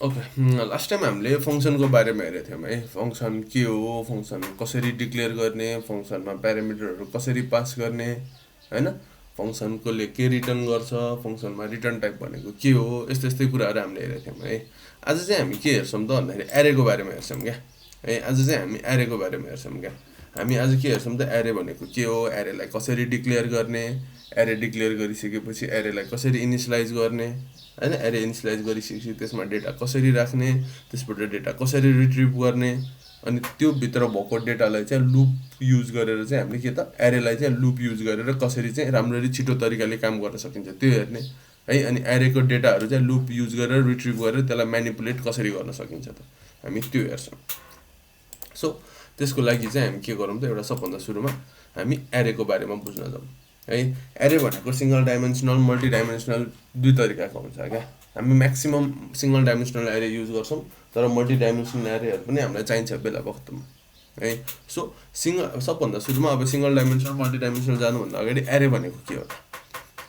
Okay, last time हामीले फङ्सनको बारेमा हेरेको थियौँ है। फङ्सन के हो, फङ्सन कसरी डिक्लेयर गर्ने, फङ्सनमा प्यारामिटरहरू कसरी पास गर्ने, होइन, फङ्सनकोले के रिटर्न गर्छ, फङ्सनमा रिटर्न टाइप भनेको के हो, यस्तै यस्तै कुराहरू हामीले हेरेको थियौँ है। आज चाहिँ हामी के हेर्छौँ त भन्दाखेरि एरेको बारेमा हेर्छौँ क्या है। आज चाहिँ हामी एरेको बारेमा हेर्छौँ क्या। हामी आज के हेर्छौँ त, एरे भनेको के हो, एरेलाई कसरी डिक्लेयर गर्ने, एरे डिक्लेयर गरिसकेपछि एरेलाई कसरी इनिसलाइज गर्ने, होइन, एरे इनिसलाइज गरिसकेपछि त्यसमा डेटा कसरी राख्ने, त्यसबाट डेटा कसरी रिट्रिभ गर्ने, अनि त्यो भित्र भएको डेटालाई चाहिँ लुप युज गरेर चाहिँ हामीले के त एरेलाई चाहिँ लुप युज गरेर कसरी चाहिँ राम्ररी छिटो तरिकाले काम गर्न सकिन्छ त्यो हेर्ने है। अनि एरेको डेटाहरू चाहिँ लुप युज गरेर रिट्रिभ गरेर त्यसलाई म्यानिपुलेट कसरी गर्न सकिन्छ त हामी त्यो हेर्छौँ। सो त्यसको लागि चाहिँ हामी के गरौँ त, एउटा सबभन्दा सुरुमा हामी एरेको बारेमा बुझ्न जाउँ है। एरे भनेको सिङ्गल डाइमेन्सनल मल्टी डाइमेन्सनल दुई तरिकाको हुन्छ क्या। हामी म्याक्सिमम् सिङ्गल डाइमेन्सनल एरे युज गर्छौँ, तर मल्टी डाइमेन्सनल एरेहरू पनि हामीलाई चाहिन्छ बेला बखतमा है। सो सबभन्दा सुरुमा अब सिङ्गल डाइमेन्सनल मल्टी डाइमेन्सनल जानुभन्दा अगाडि एरे भनेको के हो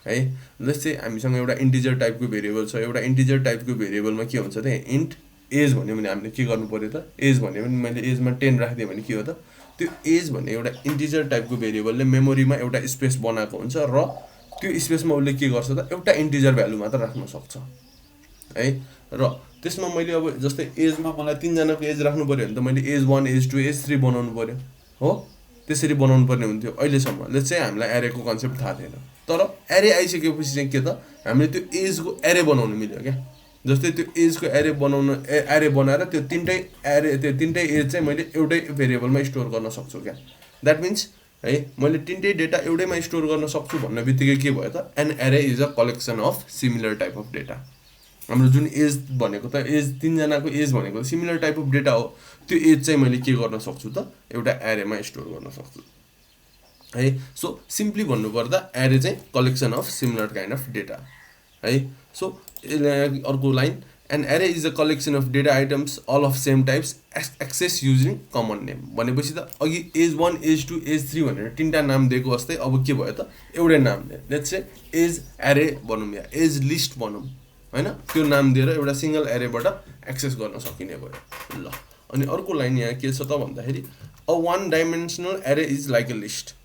है। जस्तै हामीसँग एउटा इन्टिजर टाइपको भेरिएबल छ, एउटा इन्टिजर टाइपको भेरिएबलमा के हुन्छ त, इन्ट एज भन्यो भने हामीले के गर्नु पऱ्यो त, एज भन्यो भने मैले एजमा 10 राखिदिएँ भने के हो त, त्यो एज भन्ने एउटा इन्टिजर टाइपको भेरिएबलले मेमोरीमा एउटा स्पेस बनाएको हुन्छ र त्यो स्पेसमा उसले के गर्छ त, एउटा इन्टिजर भ्यालु मात्र राख्न सक्छ है। र त्यसमा मैले अब जस्तै एजमा मलाई 3जनाको एज राख्नु पऱ्यो भने त मैले एज 1 एज 2 एज 3 बनाउनु पऱ्यो हो, त्यसरी बनाउनु पर्ने हुन्थ्यो अहिलेसम्म चाहिँ हामीलाई एरेको कन्सेप्ट थाहा थिएन। तर एरे आइसकेपछि चाहिँ के त, हामीले त्यो एजको एरे बनाउनु मिल्यो क्या। जस्तै त्यो एजको एरे एरे बनाएर त्यो तिनटै एज चाहिँ मैले एउटै भेरिएबलमा स्टोर गर्न सक्छु क्या। द्याट मिन्स है, मैले तिनटै डेटा एउटैमा स्टोर गर्न सक्छु भन्ने बित्तिकै के भयो त, an array is a collection of similar type of data. हाम्रो जुन एज भनेको त, एज 3जनाको एज भनेको सिमिलर टाइप अफ डेटा हो, त्यो एज चाहिँ मैले के गर्न सक्छु त, एउटा एरेमा स्टोर गर्न सक्छु है। सो सिम्पली भन्नुपर्दा एरे चाहिँ collection of similar kind of data है। सो अर्को line, an array is a collection of data items all of same types access using common name. भनेपछि त अघि एज 1 एज 2 एज 3 भनेर 3टा नाम दिएको जस्तै अब के भयो त, एउटै नाम दियो। लेट्स से एज एरे भनौँ या एज लिस्ट भनौँ होइन, त्यो नाम दिएर एउटा सिङ्गल एरेबाट एक्सेस गर्न सकिने भयो ल। अनि अर्को लाइन यहाँ के छ त भन्दाखेरि, a 1 dimensional array is like a list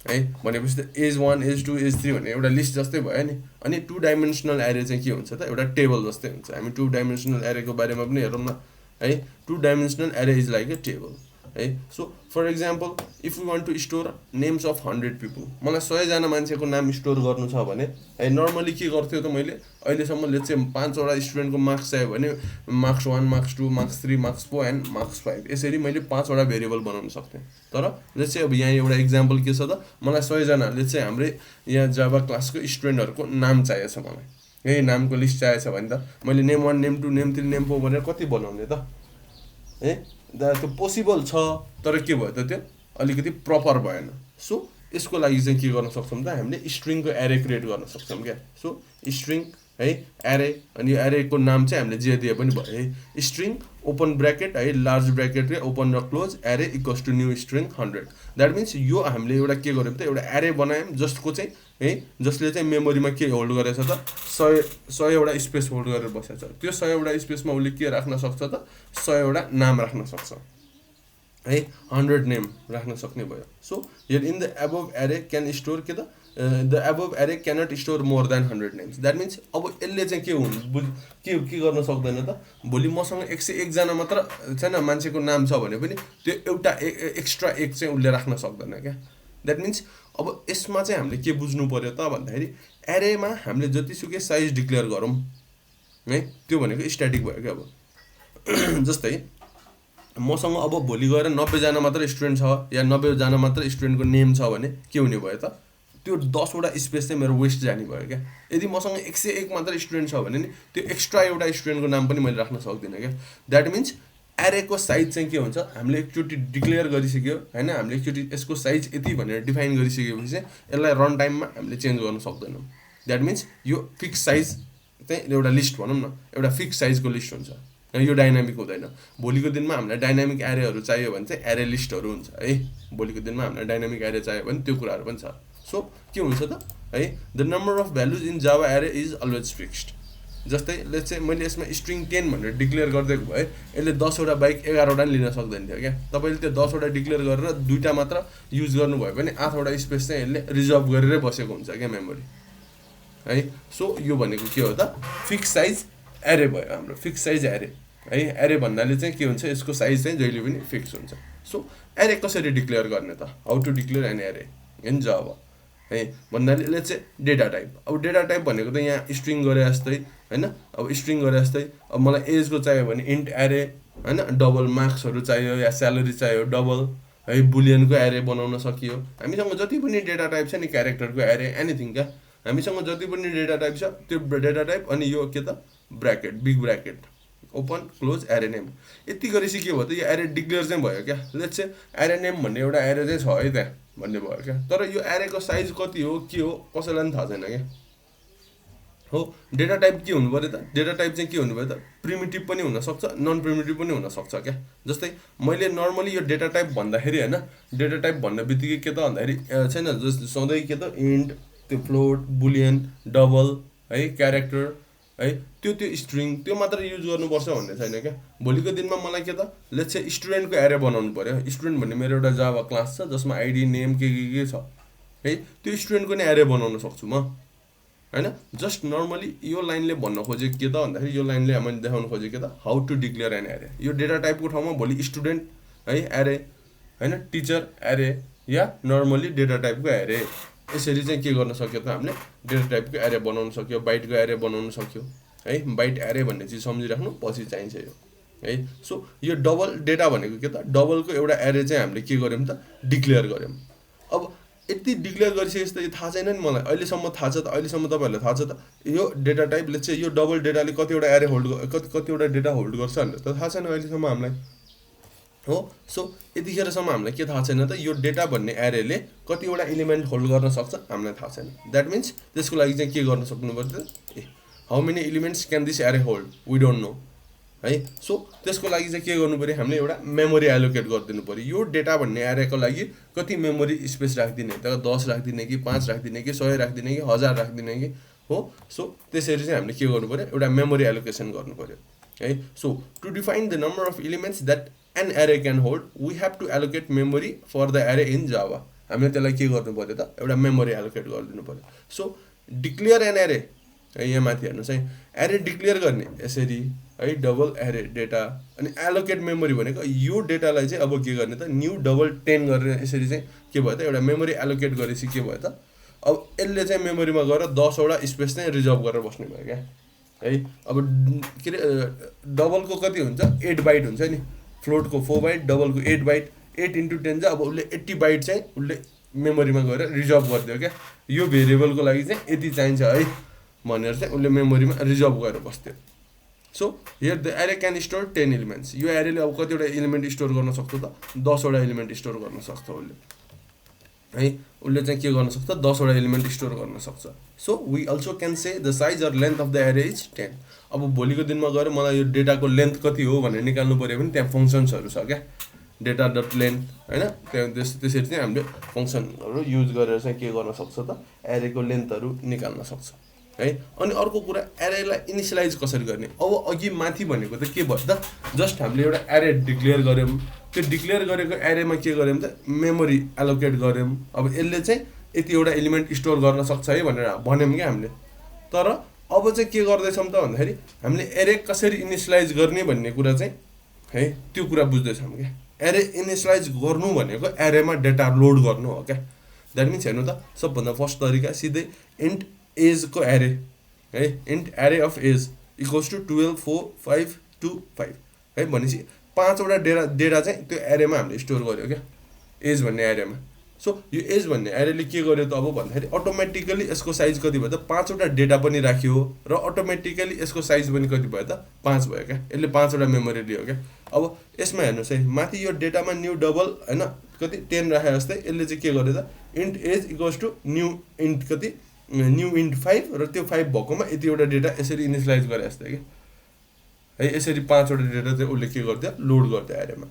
है। भनेपछि त एज 1 एज 2 एज 3 भन्ने एउटा लिस्ट जस्तै भयो नि। अनि 2 डाइमेन्सनल एरे चाहिँ के हुन्छ त, एउटा टेबल जस्तै हुन्छ। हामी 2 डाइमेन्सनल एरेको बारेमा पनि हेरौँ न है। 2 dimensional array is like a table है। So for example if you want to store names of 100 people, मलाई 100जना मान्छेको नाम स्टोर गर्नु छ भने है, नर्मली के गर्थ्यो त, मैले अहिलेसम्म लेट्स से 5वटा स्टुडेन्टको मार्क्स चाहियो भने marks 1 marks 2 marks 3 marks 4 and marks 5 यसरी मैले 5वटा भेरिएबल बनाउन सक्थेँ। तर लेट्स से अब यहाँ एउटा इक्जाम्पल के छ त, मलाई 100जना लेट्स से हाम्रै यहाँ जाभा क्लासको स्टुडेन्टहरूको नाम चाहिएको छ, मलाई यही नामको लिस्ट चाहिएको छ भने त मैले नेम 1 नेम 2 नेम 3 नेम 4 भनेर कति बनाउने त है। त्यो पोसिबल छ, तर के भयो त, त्यो अलिकति प्रपर भएन। सो यसको लागि चाहिँ के गर्न सक्छौँ त, हामीले स्ट्रिङको एरे क्रिएट गर्न सक्छौँ क्या। सो स्ट्रिङ है एरे, अनि एरेको नाम चाहिँ हामीले जे दिए पनि भयो है। स्ट्रिङ ओपन ब्र्याकेट है, लार्ज ब्र्याकेट रे ओपन र close array equals to new string 100। That means यो हामीले एउटा के गर्यौँ त, एउटा एरे बनायौँ जसको चाहिँ है, जसले चाहिँ मेमोरीमा के होल्ड गरेछ त, 100 स्पेस होल्ड गरेर बसेको छ। त्यो 100 स्पेसमा उसले के राख्न सक्छ त, 100 नाम राख्न सक्छ है, 100 नेम राख्न सक्ने भयो। So here in the above एरे क्यान स्टोर के त, द एबोभ एरे cannot store more than 100 names. That means अब यसले चाहिँ के गर्न सक्दैन त, भोलि मसँग 101जना मात्र छैन मान्छेको नाम छ भने पनि त्यो एउटा एक्स्ट्रा एक चाहिँ उसले राख्न सक्दैन क्या। द्याट मिन्स अब यसमा चाहिँ हामीले के बुझ्नु पऱ्यो त भन्दाखेरि, एरेमा हामीले जतिसुकै साइज डिक्लेयर गरौँ है, त्यो भनेको स्ट्याटिक भयो क्या। अब जस्तै मसँग अब भोलि गएर 90जना मात्र स्टुडेन्ट छ या 90जना मात्र स्टुडेन्टको नेम छ भने के हुने भयो त, त्यो 10वटा स्पेस चाहिँ मेरो वेस्ट जाने भयो क्या। यदि मसँग 101 मात्र स्टुडेन्ट छ भने नि त्यो एक्स्ट्रा एउटा स्टुडेन्टको नाम पनि मैले राख्न सक्दिनँ क्या। द्याट मिन्स एरेको साइज चाहिँ के हुन्छ, हामीले एकचोटि डिक्लेयर गरिसक्यो होइन, हामीले एकचोटि यसको साइज यति भनेर डिफाइन गरिसकेपछि चाहिँ यसलाई रन टाइममा हामीले चेन्ज गर्न सक्दैनौँ। द्याट मिन्स यो फिक्स साइज चाहिँ एउटा लिस्ट भनौँ न, एउटा फिक्स साइजको लिस्ट हुन्छ, यो डाइनामिक हुँदैन। भोलिको दिनमा हामीलाई डाइनामिक एरेहरू चाहियो भने चाहिँ एरे लिस्टहरू हुन्छ है। भोलिको दिनमा हामीलाई डाइनामिक एरे चाहियो भने त्यो कुराहरू पनि छ। सो के हुन्छ त है, the number of values in Java एरे इज अलवेज फिक्स्ड जस्तै लेट्स चाहिँ मैले यसमा स्ट्रिङ 10 भनेर डिक्लेयर गरिदिएको भए यसले 10 वटा बाइक 11 वटा लिन सक्दैन थियो क्या। तपाईँले त्यो 10 वटा डिक्लेयर गरेर 2टा मात्र युज गर्नुभयो भने 8 वटा स्पेस चाहिँ यसले रिजर्भ गरेरै बसेको हुन्छ क्या मेमोरी है। सो यो भनेको के हो त, फिक्स साइज एरे भयो हाम्रो, फिक्स साइज एरे है। एरे भन्नाले चाहिँ के हुन्छ, यसको साइज चाहिँ जहिले पनि फिक्स हुन्छ। सो एरे कसरी डिक्लेयर गर्ने त, how to declare an array in Java है भन्नाले लेट्स चाहिँ डेटा टाइप। अब डेटा टाइप भनेको त यहाँ स्ट्रिङ गरे जस्तै हैन, अब स्ट्रिङ गरे जस्तै अब मलाई एजको चाहियो भने इन्ट एरे हैन, डबल मार्क्सहरू चाहियो या स्यालेरी चाहियो डबल है, बुलियनको एरे बनाउन सकियो। हामीसँग जति पनि डेटा टाइप छ नि, क्यारेक्टरको एरे एनिथिङ क्या, हामीसँग जति पनि डेटा टाइप छ त्यो डेटा टाइप अनि यो के त bracket, big bracket open close एरे नेम, यति गरेपछि के भयो त यो एरे डिक्लेयर चाहिँ भयो क्या। लेट्स चाहिँ एरे नेम भन्ने एउटा एरे चाहिँ छ है त्यहाँ भन्ने भयो क्या। तर यो एरेको साइज कति हो के हो कसैलाई पनि थाहा छैन क्या हो। डेटा टाइप के हुनु पऱ्यो त, डेटा टाइप चाहिँ के हुनु पऱ्यो त, प्रिमिटिभ पनि हुनसक्छ नन प्रिमिटिभ पनि हुनसक्छ क्या। जस्तै मैले नर्मली यो डेटा टाइप भन्दाखेरि होइन, डेटा टाइप भन्ने बित्तिकै के त भन्दाखेरि छैन जस्तो सधैँ के त इन्ट, त्यो फ्लोट, बुलियन, डबल है, क्यारेक्टर है, त्यो स्ट्रिङ त्यो मात्र युज गर्नुपर्छ भन्ने छैन क्या। भोलिको दिनमा मलाई के त लेट्स चाहिँ स्टुडेन्टको एरे बनाउनु पऱ्यो। स्टुडेन्ट भन्ने मेरो एउटा जावा क्लास छ जसमा आइडी नेम के छ है, त्यो स्टुडेन्टको नै एरे बनाउन सक्छु म हैन। जस्ट नर्मली यो लाइनले भन्न खोजेको के त भन्दाखेरि, यो लाइनले हामीले देखाउन खोजेको के त, हाउ टु डिक्लेयर एन एरे। यो डेटा टाइपको ठाउँमा भोलि स्टुडेन्ट है एरे हैन, टिचर एरे या नर्मली डेटा टाइपको एरे, यसरी चाहिँ के गर्न सक्यो त हामीले डेटा टाइपको एरे बनाउन सक्यो, बाइटको एरे बनाउन सक्यो है। बाइट एरे भन्ने चिज सम्झिराख्नु, पछि चाहिन्छ यो है। सो यो डबल डेटा भनेको के त, डबलको एउटा एरे चाहिँ हामीले के गर्यौँ त डिक्लेयर गर्यौँ। अब यति डिक्लेयर गरिसकेपछि त यो थाहा छैन नि मलाई, अहिलेसम्म थाहा छ त, अहिलेसम्म तपाईँहरूलाई थाहा छ त यो डेटा टाइपले चाहिँ यो डबल डेटाले कतिवटा एरे होल्ड कतिवटा डेटा होल्ड गर्छ भनेर त थाहा छैन अहिलेसम्म हामीलाई हो। सो यतिखेरसम्म हामीलाई के थाहा छैन त, यो डेटा भन्ने एरेले कतिवटा एलिमेन्ट होल्ड गर्न सक्छ हामीलाई थाहा छैन। द्याट मिन्स त्यसको लागि चाहिँ के गर्न सक्नु पर्छ त, how many elements can this एरे होल्ड वी डोन्ट नो है। सो त्यसको लागि चाहिँ के गर्नु पऱ्यो, हामीले एउटा मेमोरी एलोकेट गरिदिनु पऱ्यो। यो डेटा भन्ने एरेको लागि कति मेमोरी स्पेस राखिदिने त, 10 राखिदिने कि 5 राखिदिने कि 100 राखिदिने कि 1000 राखिदिने कि हो। सो त्यसरी चाहिँ हामीले के गर्नु पऱ्यो, एउटा मेमोरी एलोकेसन गर्नु पऱ्यो है। So to define the number of elements that an array can hold we have to allocate memory for the array in Java. हामीले त्यसलाई के गर्नु पऱ्यो त, एउटा मेमोरी एलोकेट गरिदिनु पऱ्यो। सो डिक्लेयर एन एरे है, यहाँ माथि हेर्नुहोस् है, एरे डिक्लेयर गर्ने यसरी है, डबल एरे डेटा अनि एलोकेट मेमोरी भनेको यो डेटालाई चाहिँ अब के गर्ने त, न्यू डबल 10 गरेर यसरी चाहिँ के भयो त, एउटा मेमोरी एलोकेट गरेपछि के भयो त, अब यसले चाहिँ मेमोरीमा गएर 10 वटा स्पेस चाहिँ रिजर्भ गरेर बस्ने भयो क्या है। अब के अरे डबलको कति हुन्छ 8 बाइट हुन्छ नि, फ्लोटको 4 बाइट, डबलको 8 बाइट, 8 × 10 चाहिँ अब उसले 80 बाइट चाहिँ उसले मेमोरीमा गएर रिजर्भ गरिदियो क्या। यो भेरिएबलको लागि चाहिँ यति चाहिन्छ है भनेर चाहिँ उसले मेमोरीमा रिजर्भ गरेर बस्थ्यो। सो हियर द एरे क्यान स्टोर 10 एलिमेन्ट्स। यो एरेले अब कतिवटा एलिमेन्ट स्टोर गर्न सक्छ त, 10 वटा एलिमेन्ट स्टोर गर्न सक्छ उसले है। उसले चाहिँ के गर्न सक्छ, 10 वटा एलिमेन्ट स्टोर गर्न सक्छ। So we also can say the size or length of the array is 10। अब भोलिको दिनमा गएर मलाई यो डेटाको लेन्थ कति हो भनेर निकाल्नु पऱ्यो भने त्यहाँ फङ्सन्सहरू छ क्या, डेटा डट लेन्थ होइन, त्यहाँ त्यसरी चाहिँ हामीले फङ्सनहरू युज गरेर चाहिँ के गर्न सक्छ त, एरेको लेन्थहरू निकाल्न सक्छ है। अनि अर्को कुरा एरेलाई इनिसियलाइज कसरी गर्ने। अब अघि माथि भनेको त के भयो त, जस्ट हामीले एउटा एरे डिक्लेयर गऱ्यौँ, त्यो डिक्लेयर गरेको एरेमा के गऱ्यौँ त, मेमोरी एलोकेट गऱ्यौँ। अब यसले चाहिँ यतिवटा एलिमेन्ट स्टोर गर्न सक्छ है भनेर भन्यौँ क्या हामीले। तर अब चाहिँ के गर्दैछौँ त भन्दाखेरि हामीले एरे कसरी इनिसियलाइज गर्ने भन्ने कुरा चाहिँ है त्यो कुरा बुझ्दैछौँ क्या। एरे इनिसियलाइज गर्नु भनेको एरेमा डेटा लोड गर्नु हो क्या। द्याट मिन्स हेर्नु त, सबभन्दा फर्स्ट तरिका सिधै इन्ट एजको एरे है, इन्ट एरे अफ एज इक्वल्स टु 12 4 5 2 5 है भनेपछि 5 वटा डेटा चाहिँ त्यो एरेमा हामीले स्टोर गर्यो क्या, एज भन्ने एरेमा। सो यो एज भन्ने एरेले के गर्यो त अब भन्दाखेरि अटोमेटिकली यसको साइज कति भयो त, 5 वटा डेटा पनि राख्यो र अटोमेटिकली यसको साइज पनि कति भयो त, 5 भयो क्या। यसले 5 वटा मेमोरी लियो क्या। अब यसमा हेर्नुहोस् है, माथि यो डेटामा न्यू डबल होइन कति 10 राखे जस्तै यसले चाहिँ के गर्यो त, int age equals to new int कति, न्यू इन्ट 5 र त्यो 5 भएकोमा यतिवटा डेटा यसरी इनिसियलाइज गरे जस्तै क्या है। यसरी 5 वटा डेटा चाहिँ उसले के गर्थ्यो, लोड गर्थ्यो एरेमा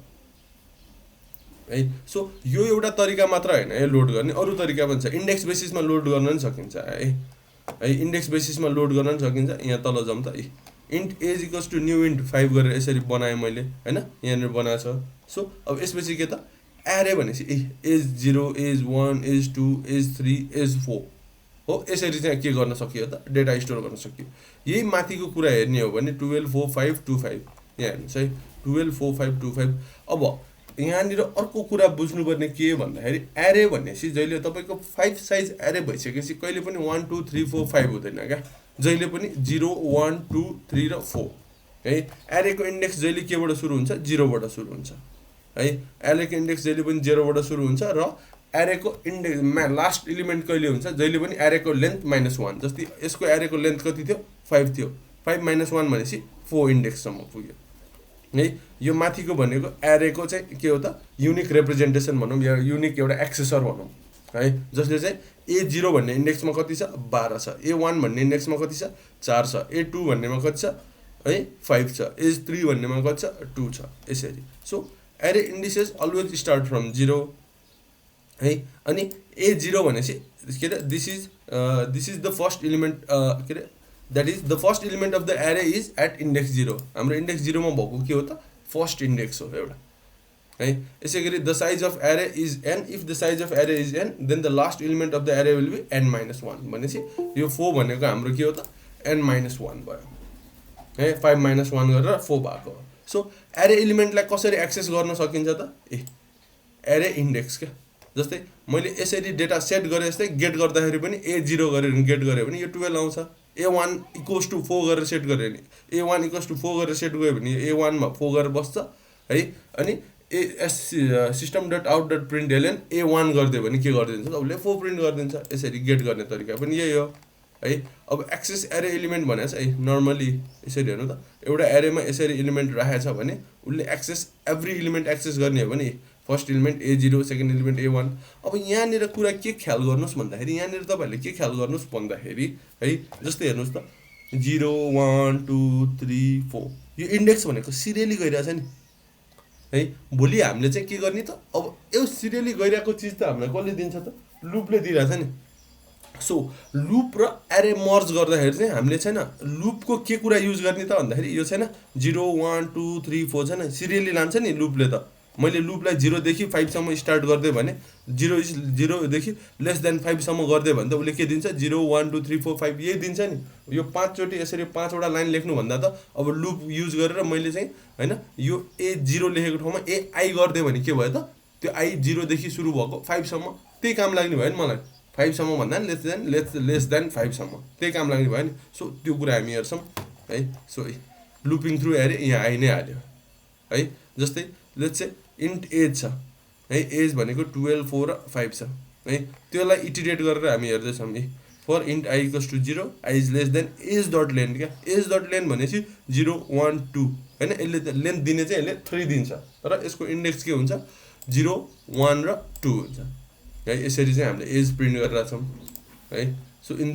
है। सो यो एउटा तरिका मात्र होइन है लोड गर्ने, अरू तरिका पनि छ। इन्डेक्स बेसिसमा लोड गर्न पनि सकिन्छ है। है इन्डेक्स बेसिसमा लोड गर्न पनि सकिन्छ। यहाँ तल जाउँ त int age equals to new int 5 गरेर यसरी बनाएँ मैले हैन, यहाँनिर बनाएको छ। सो अब यसपछि के त एरे भनेपछि age 0 age 1 age 2 age 3 age 4 हो, यसरी चाहिँ के गर्न सकियो त डेटा स्टोर गर्न सकियो। यही माथिको कुरा हेर्ने हो भने 12 4 5 2 5 यहाँ हेर्नुहोस् है 12 4 5 2 5। अब यहाँनिर अर्को कुरा बुझ्नुपर्ने के भन्दाखेरि एरे भनेपछि जहिले तपाईँको 5 साइज एरे भइसकेपछि कहिले पनि 1 2 3 4 5 हुँदैन क्या, जहिले पनि 0 1 2 3 र 4 है। एरेको इन्डेक्स जहिले केबाट सुरु हुन्छ 0 बाट सुरु हुन्छ है। एरेको इन्डेक्स जहिले पनि 0 बाट सुरु हुन्छ र एरेको इन्डेक्समा लास्ट एलिमेन्ट कहिले हुन्छ जहिले पनि एरेको लेन्थ -1। जस्तै यसको एरेको लेन्थ कति थियो 5 थियो, 5 - 1 भनेपछि 4 इन्डेक्ससम्म पुग्यो है। यो माथिको भनेको एरेको चाहिँ के हो त युनिक रिप्रेजेन्टेसन भनौँ या युनिक एउटा एक्सेसर भनौँ है, जसले चाहिँ A0 भन्ने इन्डेक्समा कति छ 12 छ, A1 भन्ने इन्डेक्समा कति छ 4 छ, A2 भन्नेमा कति छ है 5 छ, A3 भन्नेमा कति छ 2 छ यसरी। सो एरे इन्डिसेस अलवेज स्टार्ट फ्रम 0 है। अनि A0 भनेपछि के अरे this is the first element के अरे that is the first element of the array is at index 0। हाम्रो इन्डेक्स 0 मा भएको के हो त फर्स्ट इन्डेक्स हो एउटा है। यसै गरी the size of array is n, if the size of array is n then the last element of the array will be n - 1 भनेपछि यो 4 भनेको हाम्रो के हो त n - 1 भयो है, 5 - 1 गरेर 4 भएको हो। सो एरे एलिमेन्टलाई कसरी एक्सेस गर्न सकिन्छ त एरे इन्डेक्स क्या। जस्तै मैले यसरी डेटा सेट गरे जस्तै गेट गर्दाखेरि पनि A0 गरेर गेट गऱ्यो भने यो 12 आउँछ, A1 इक्वल्स टु 4 गरेर सेट गऱ्यो भने A1 इक्वल्स टु 4 गरेर सेट गयो भने A1 मा 4 गरेर बस्छ है। अनि system.out.println A1 गरिदियो भने के गरिदिन्छ त उसले 4 प्रिन्ट गरिदिन्छ। यसरी गेट गर्ने तरिका पनि यही हो है। अब एक्सेस एरे एलिमेन्ट भनेको छ है, नर्मली यसरी हेर्नु त एउटा एरेमा यसरी एलिमेन्ट राखेको छ भने उसले एक्सेस एभ्री एलिमेन्ट एक्सेस गर्ने हो भने first element A0 second element A1। अब यहाँनिर कुरा के ख्याल गर्नुहोस् भन्दाखेरि यहाँनिर तपाईँहरूले के ख्याल गर्नुहोस् भन्दाखेरि है जस्तै हेर्नुहोस् त 0 1 2 3 4 यो इन्डेक्स भनेको सिरियली गइरहेछ नि है। भोलि हामीले चाहिँ के गर्ने त अब यो सिरियली गइरहेको चिज त हामीलाई कसले दिन्छ त लुपले दिइरहेछ नि। सो लुप र एरे मर्ज गर्दाखेरि चाहिँ हामीले छैन लुपको के कुरा युज गर्ने त भन्दाखेरि यो छैन 0 1 2 3 4 छैन सिरियली लान्छ नि लुपले त। मैले लुपलाई 0 देखि 5 सम्म स्टार्ट गर्दै भने 0 देखि लेस देन 5 सम्म गर्दै भने त उसले के दिन्छ 0 1 2 3 4 5 यही दिन्छ नि। यो 5 चोटि यसरी 5 वटा लाइन लेख्नु भन्दा त अब लुप युज गरेर मैले चाहिँ हैन यो A0 लेखेको ठाउँमा AI गर्दै भने के भयो त त्यो I 0 देखि सुरु भएको 5 सम्म त्यही काम लाग्ने भयो नि मलाई। 5 सम्म भन्दा लेस देन 5 सम्म त्यही काम लाग्ने भयो नि। सो त्यो कुरा हामी हेर्छौँ है। सो लुपिङ थ्रु एरे यहाँ आइ नै हाल्यो है। जस्तै लेट्स से इन्ट एज छ है, एज भनेको 12 4 र 5 छ है। त्यसलाई इटिरेट गरेर हामी हेर्दैछौँ for int I equals to 0 I is less than age dot length क्या। एज डट लेन्थ भनेपछि 0 1 2 हैन, यसले लेन्थ दिने चाहिँ यसले 3 दिन्छ तर यसको इन्डेक्स के हुन्छ 0 1 र 2 हुन्छ है। यसरी चाहिँ हामीले एज प्रिन्ट गरिरहेको छौँ है। So in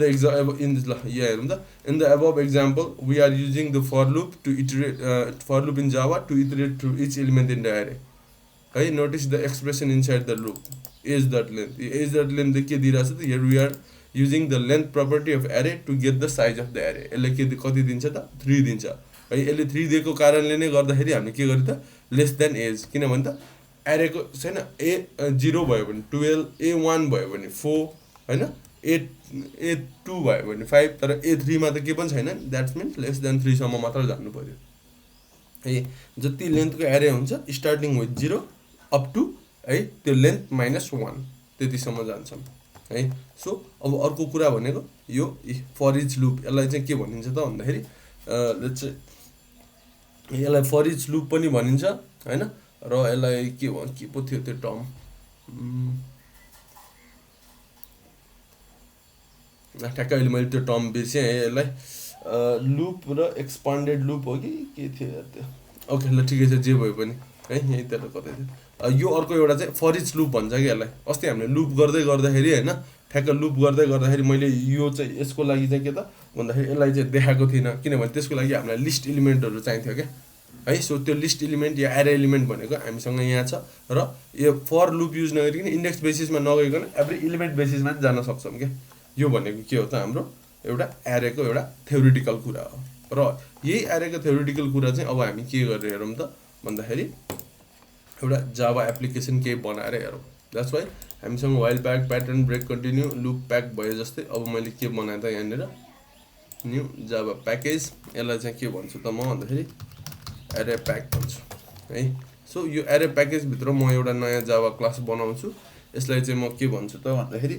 the above example we are using the for loop to iterate for loop in Java to iterate through each element in the array है। notice the expression inside the loop age dot length के दिइरहेछ त here we are using the length property of array to get the size of the array। यसले के कति दिन्छ त 3 दिन्छ है। यसले 3 दिएको कारणले नै गर्दाखेरि हामीले के गर्यो त लेस देन एज, किनभने त एरेको छैन A0 भयो भने 12 A1 भयो भने 4 हैन, A2 भयो भने 5 तर A3 मा त के पनि छैन द्याट्स मिन्स लेस देन 3 सम्म मात्र जानु पर्यो है। जति लेन्थको एरे हुन्छ स्टार्टिङ विथ 0 अप टु है त्यो लेन्थ -1 त्यतिसम्म जान्छौँ है। सो अब अर्को कुरा भनेको यो फर इच लुप, यसलाई चाहिँ के भनिन्छ त भन्दाखेरि लेट्स से यसलाई फर इच लुप पनि भनिन्छ हैन। र यसलाई के पो थियो त्यो टर्म ठ्याक्कै अहिले मैले त्यो टर्म बिर्सेँ है। यसलाई लुप र एक्सपान्डेड लुप हो कि के थियो त्यो, ओके ल ठिकै छ जे भयो पनि है। यहीँतिर कतै थियो यो अर्को एउटा चाहिँ फर इच लुप भन्छ कि यसलाई। अस्ति हामीले लुप गर्दै गर्दाखेरि हैन ठ्याक्क लुप गर्दै गर्दाखेरि मैले यो चाहिँ यसको लागि चाहिँ के त भन्दाखेरि यसलाई चाहिँ देखाएको थिइनँ किनभने त्यसको लागि हामीलाई लिस्ट एलिमेन्टहरू चाहिन्थ्यो क्या है। सो त्यो लिस्ट एलिमेन्ट या एरे एलिमेन्ट भनेको हामीसँग यहाँ छ र यो फर लुप युज नगरिकन इन्डेक्स बेसिसमा नगइकन एभ्री एलिमेन्ट बेसिसमा जान सक्छौँ क्या। यो भनेको के हो त हाम्रो एउटा एरेको एउटा थ्योरिटिकल कुरा हो र यही एरेको थ्योरिटिकल कुरा चाहिँ अब हामी के गरेर हेरौँ त भन्दाखेरि एउटा जावा एप्लिकेसन केही बनाएर हेरौँ द्याट्स वाइ हामीसँग while pack pattern break continue loop pack भयो जस्तै अब मैले के बनाएँ त यहाँनिर न्यू जावा प्याकेज यसलाई चाहिँ के भन्छु त म भन्दाखेरि एरे प्याक भन्छु है सो यो एरे प्याकेजभित्र म एउटा नयाँ जावा क्लास बनाउँछु यसलाई चाहिँ म के भन्छु त भन्दाखेरि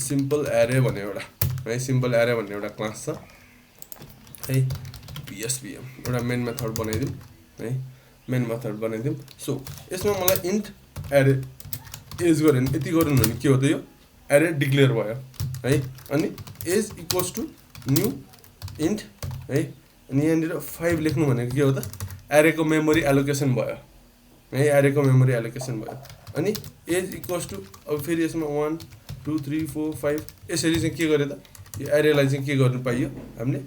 सिम्पल एरे भन्ने एउटा है सिम्पल एरे भन्ने एउटा क्लास छ है PSVM एउटा मेन मेथड बनाइदिउँ है मेन मेथड बनाइदिउँ सो यसमा मलाई इन्ट एरे एज गऱ्यो भने यति गर्नु भने के हो त यो एरे डिक्लेयर भयो है अनि age equals to new int है अनि यहाँनिर 5 लेख्नु भनेको के हो त एरेको मेमोरी एलोकेसन भयो है एरेको मेमोरी एलोकेसन भयो अनि एज इक्वल्स टु अब फेरि यसमा 1 2 3 4 5 यसरी चाहिँ के गर्यो त यो एरेलाई चाहिँ के गर्नु पाइयो हामीले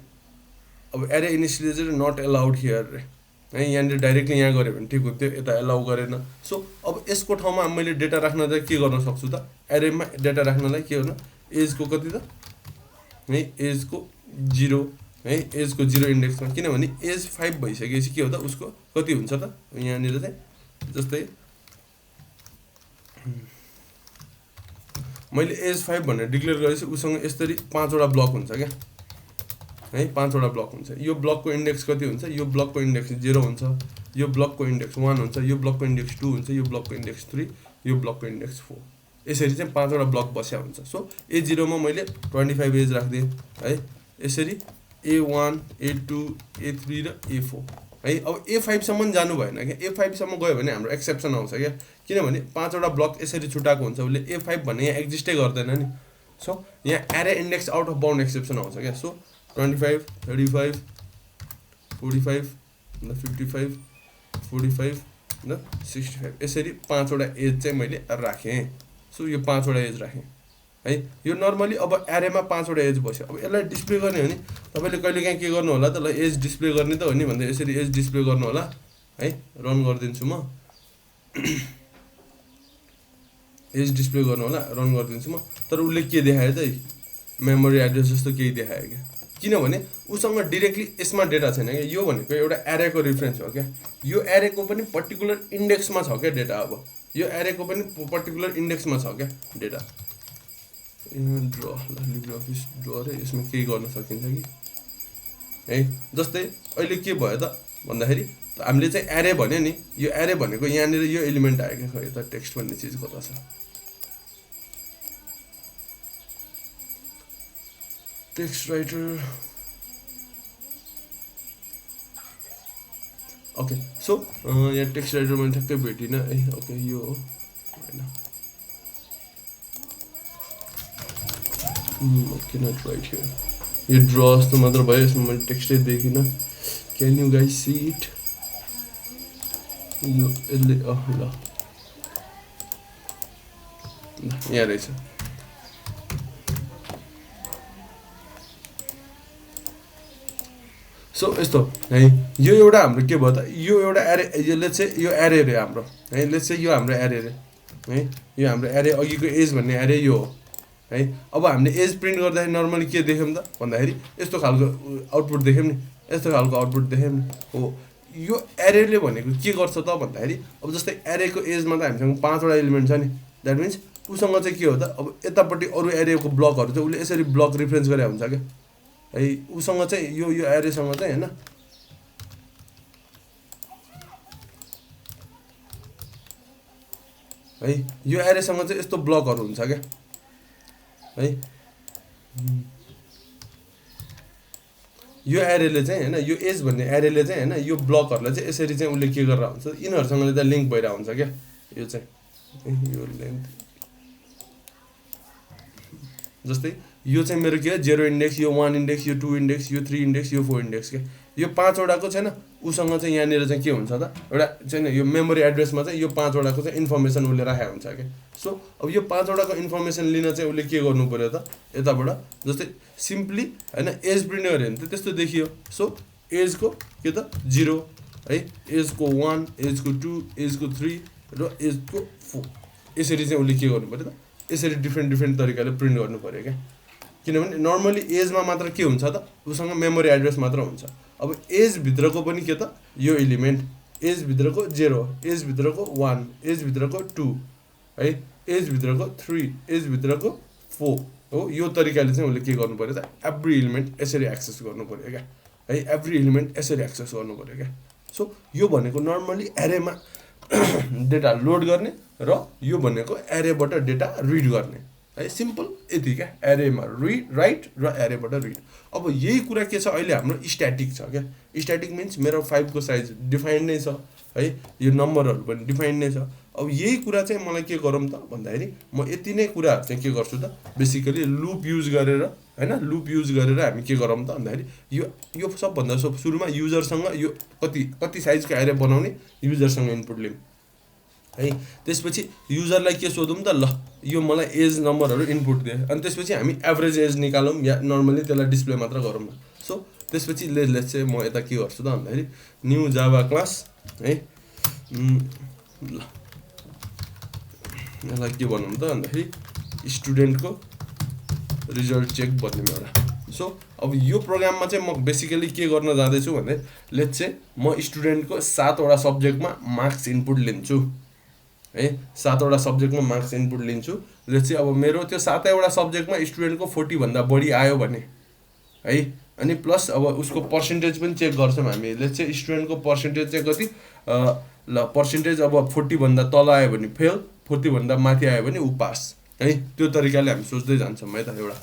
अब एरे इनिसियलाइजर नट एलाउड हियर रे है यहाँनिर डाइरेक्टली यहाँ गऱ्यो भने ठिक हुन्थ्यो यता एलाउ गरेन सो अब यसको ठाउँमा मैले डेटा राख्न चाहिँ के गर्न सक्छु त एरेमा डेटा राख्नलाई के गर्नु एजको कति त है एजको 0 है एजको 0 इन्डेक्समा किनभने एज 5 भइसकेपछि के हो त उसको कति हुन्छ त यहाँनिर चाहिँ जस्तै मैले एज 5 भनेर डिक्लेयर गरेपछि उसँग यसरी 5 वटा ब्लक हुन्छ क्या है 5 वटा ब्लक हुन्छ यो ब्लकको इन्डेक्स कति हुन्छ यो ब्लकको इन्डेक्स 0 हुन्छ यो ब्लकको इन्डेक्स 1 हुन्छ यो ब्लकको इन्डेक्स 2 हुन्छ यो ब्लकको इन्डेक्स 3 यो ब्लकको इन्डेक्स 4 यसरी चाहिँ 5 वटा ब्लक बस्या हुन्छ सो A0 मा मैले 25 एज राख्दिएँ है यसरी A1 A2 A3 र A4 है अब A5 सम्म जानु भएन क्या A5 सम्म गयो भने हाम्रो एक्सेप्सन आउँछ क्या किनभने 5 वटा ब्लक यसरी छुटाएको हुन्छ उसले A5 भन्ने यहाँ एक्जिस्टै गर्दैन नि सो यहाँ एरे index out of bound exception आउँछ क्या सो 25 35 45 55 45 र 65 यसरी 5 वटा एज चाहिँ मैले राखेँ सो यो 5 वटा एज राखेँ है यो नर्मली अब एरेमा 5 वटा एज बस्यो अब यसलाई डिस्प्ले गर्ने हो नि तपाईँले कहिलेकाहीँ के गर्नु होला त ल एज डिस्प्ले गर्ने त हो नि भन्दा यसरी एज डिस्प्ले गर्नु होला है रन गरिदिन्छु म एज डिस्प्ले गर्नु होला रन गरिदिन्छु म तर उसले के देखायो त मेमोरी एड्रेस जस्तो केही देखायो क्या किनभने उसँग डाइरेक्टली यसमा डेटा छैन क्या यो भनेको एउटा एरेको रिफरेन्स हो क्या यो एरेको पनि पर्टिकुलर इन्डेक्समा छ क्या डेटा अब यो एरेको पनि पर्टिकुलर इन्डेक्समा छ क्या data draw Libre office draw रे यसमा केही गर्न सकिन्छ कि है जस्तै अहिले के भयो त भन्दाखेरि हामीले चाहिँ एरे भन्यो नि यो एरे भनेको यहाँनिर यो एलिमेन्ट आयो क्या खै त टेक्स्ट भन्ने चिज कता छ टेक्स्ट राइटर ओके सो यहाँ टेक्स्ट राइटर मैले ठ्याक्कै भेटिनँ है ओके यो हो होइन ओके नट राइट हियर यो ड्र जस्तो मात्र भयो यसमा मैले टेक्स्टै देखिनँ can you guys see it यो यसले ल यहाँ रहेछ सो यस्तो है यो एउटा हाम्रो के भयो त यो एउटा एरे यो लेट्स से यो एरे रे हाम्रो है लेट्स से यो हाम्रो एरे रे है यो हाम्रो एरे अघिको एज भन्ने एरे यो हो है अब हामीले एज प्रिन्ट गर्दाखेरि नर्मली के देख्यौँ त भन्दाखेरि यस्तो खालको आउटपुट देख्यौँ नि यस्तो खालको आउटपुट देख्यौँ नि हो यो एरेले भनेको के गर्छ त भन्दाखेरि अब जस्तै एरेको एजमा त हामीसँग 5 वटा एलिमेन्ट छ नि द्याट मिन्स उसँग चाहिँ के हो त अब यतापट्टि अरू एरेको ब्लकहरू चाहिँ उसले यसरी ब्लक रिफरेन्स गरे हुन्छ क्या है उसँग चाहिँ यो एरेसँग चाहिँ हैन है यो एरेसँग चाहिँ यस्तो ब्लकहरू हुन्छ क्या है यो एरेले चाहिँ हैन यो एज भन्ने एरेले चाहिँ हैन यो ब्लकहरूलाई चाहिँ यसरी चाहिँ उसले के गरेर हुन्छ यिनीहरूसँग त लिङ्क भइरहेको हुन्छ क्या यो चाहिँ यो लेन्थ जस्तै यो चाहिँ मेरो के हो 0 इन्डेक्स यो 1 इन्डेक्स यो 2 इन्डेक्स यो 3 इन्डेक्स यो 4 इन्डेक्स के यो 5 वटाको छैन उसँग चाहिँ यहाँनिर चाहिँ के हुन्छ त एउटा चाहिँ यो मेमोरी एड्रेसमा चाहिँ यो 5 वटाको चाहिँ इन्फर्मेसन उसले राखेको हुन्छ क्या सो अब यो 5 वटाको इन्फर्मेसन लिन चाहिँ उसले के गर्नु पर्यो त यताबाट जस्तै सिम्पली हैन एज प्रिन्ट गर्यो भने त त्यस्तो देखियो सो एजको के त 0 है एजको 1 एजको 2 एजको 3 र एजको 4 यसरी चाहिँ उसले के गर्नु पर्यो त यसरी डिफ्रेन्ट तरिकाले प्रिन्ट गर्नु पर्यो क्या किनभने नर्मली एजमा मात्र के हुन्छ त उसँग मेमोरी एड्रेस मात्र हुन्छ। अब एज भित्रको पनि के त यो एलिमेन्ट एज भित्रको 0 एज भित्रको 1 एज भित्रको 2 है एज भित्रको 3 एज भित्रको 4 हो। यो तरिकाले चाहिँ उसले के गर्नु पर्यो त एभ्री एलिमेन्ट यसरी एक्सेस गर्नु पर्यो क्या है एभ्री एलिमेन्ट यसरी एक्सेस गर्नु पर्यो क्या। सो यो भनेको नर्मली एरेमा डेटा लोड गर्ने र यो भनेको एरेबाट डेटा रिड गर्ने है सिम्पल यति क्या एरेमा रिड राइट र एरेबाट रिड। अब यही कुरा के छ अहिले हाम्रो स्ट्याटिक छ क्या स्ट्याटिक मिन्स मेरो 5 को साइज डिफाइन्ड नै छ है यो नम्बरहरू पनि डिफाइन्ड नै छ। अब यही कुरा चाहिँ मलाई के गरौँ त भन्दाखेरि म यति नै कुराहरू चाहिँ के गर्छु त बेसिकली लुप युज गरेर हैन लुप युज गरेर हामी के गरौँ त भन्दाखेरि यो सबभन्दा सुरुमा युजरसँग यो कति साइजको एरे बनाउने युजरसँग इनपुट लिउँ है। त्यसपछि युजरलाई के सोधौँ त ल यो मलाई एज नम्बरहरू इनपुट दिए अनि त्यसपछि हामी एभरेज एज निकालौँ या नर्मली त्यसलाई डिस्प्ले मात्र गरौँ न। सो त्यसपछि लेट्स चाहिँ म यता के गर्छु त भन्दाखेरि न्यू जाभा क्लास है ल यसलाई के भनौँ त भन्दाखेरि स्टुडेन्टको रिजल्ट चेक भन्ने एउटा। सो अब यो प्रोग्राममा चाहिँ म बेसिकली के गर्न जाँदैछु भने लेट्स चाहिँ म स्टुडेन्टको 7 वटा सब्जेक्टमा मार्क्स इनपुट लिन्छु है 7 वटा सब्जेक्टमा मार्क्स इनपुट लिन्छु। लेट्स चाहिँ अब मेरो त्यो 7 वटा सब्जेक्टमा स्टुडेन्टको 40 भन्दा बढी आयो भने है अनि प्लस अब उसको पर्सेन्टेज पनि चेक गर्छौँ हामी। लेट्स चाहिँ स्टुडेन्टको पर्सेन्टेज चाहिँ कति ल पर्सेन्टेज अब 40 भन्दा तल आयो भने फेल 40 भन्दा माथि आयो भने ऊ पास है त्यो तरिकाले हामी सोच्दै जान्छौँ है त एउटा।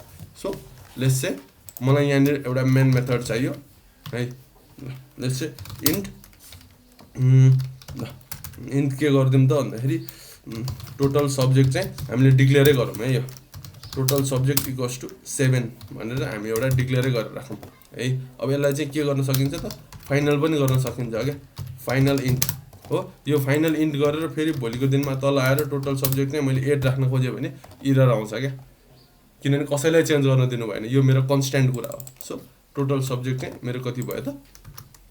सो लेट्स चाहिँ मलाई यहाँनिर एउटा मेन मेथड चाहियो है लेट्स चाहिँ इन्ट इन्ट के गरिदिउँ त भन्दाखेरि टोटल सब्जेक्ट चाहिँ हामीले डिक्लेयरै गरौँ है यो टोटल सब्जेक्ट इक्वल्स टु 7 भनेर हामी एउटा डिक्लेयरै गरेर राखौँ है। अब यसलाई चाहिँ के गर्न सकिन्छ त फाइनल पनि गर्न सकिन्छ क्या फाइनल इन्ट हो। यो फाइनल इन्ट गरेर फेरि भोलिको दिनमा तल आएर टोटल सब्जेक्ट चाहिँ मैले 8 राख्न खोजेँ भने इरर आउँछ क्या किनभने कसैलाई चेन्ज गर्न दिनु भएन यो मेरो कन्स्ट्यान्ट कुरा हो। सो टोटल सब्जेक्ट चाहिँ मेरो कति भयो त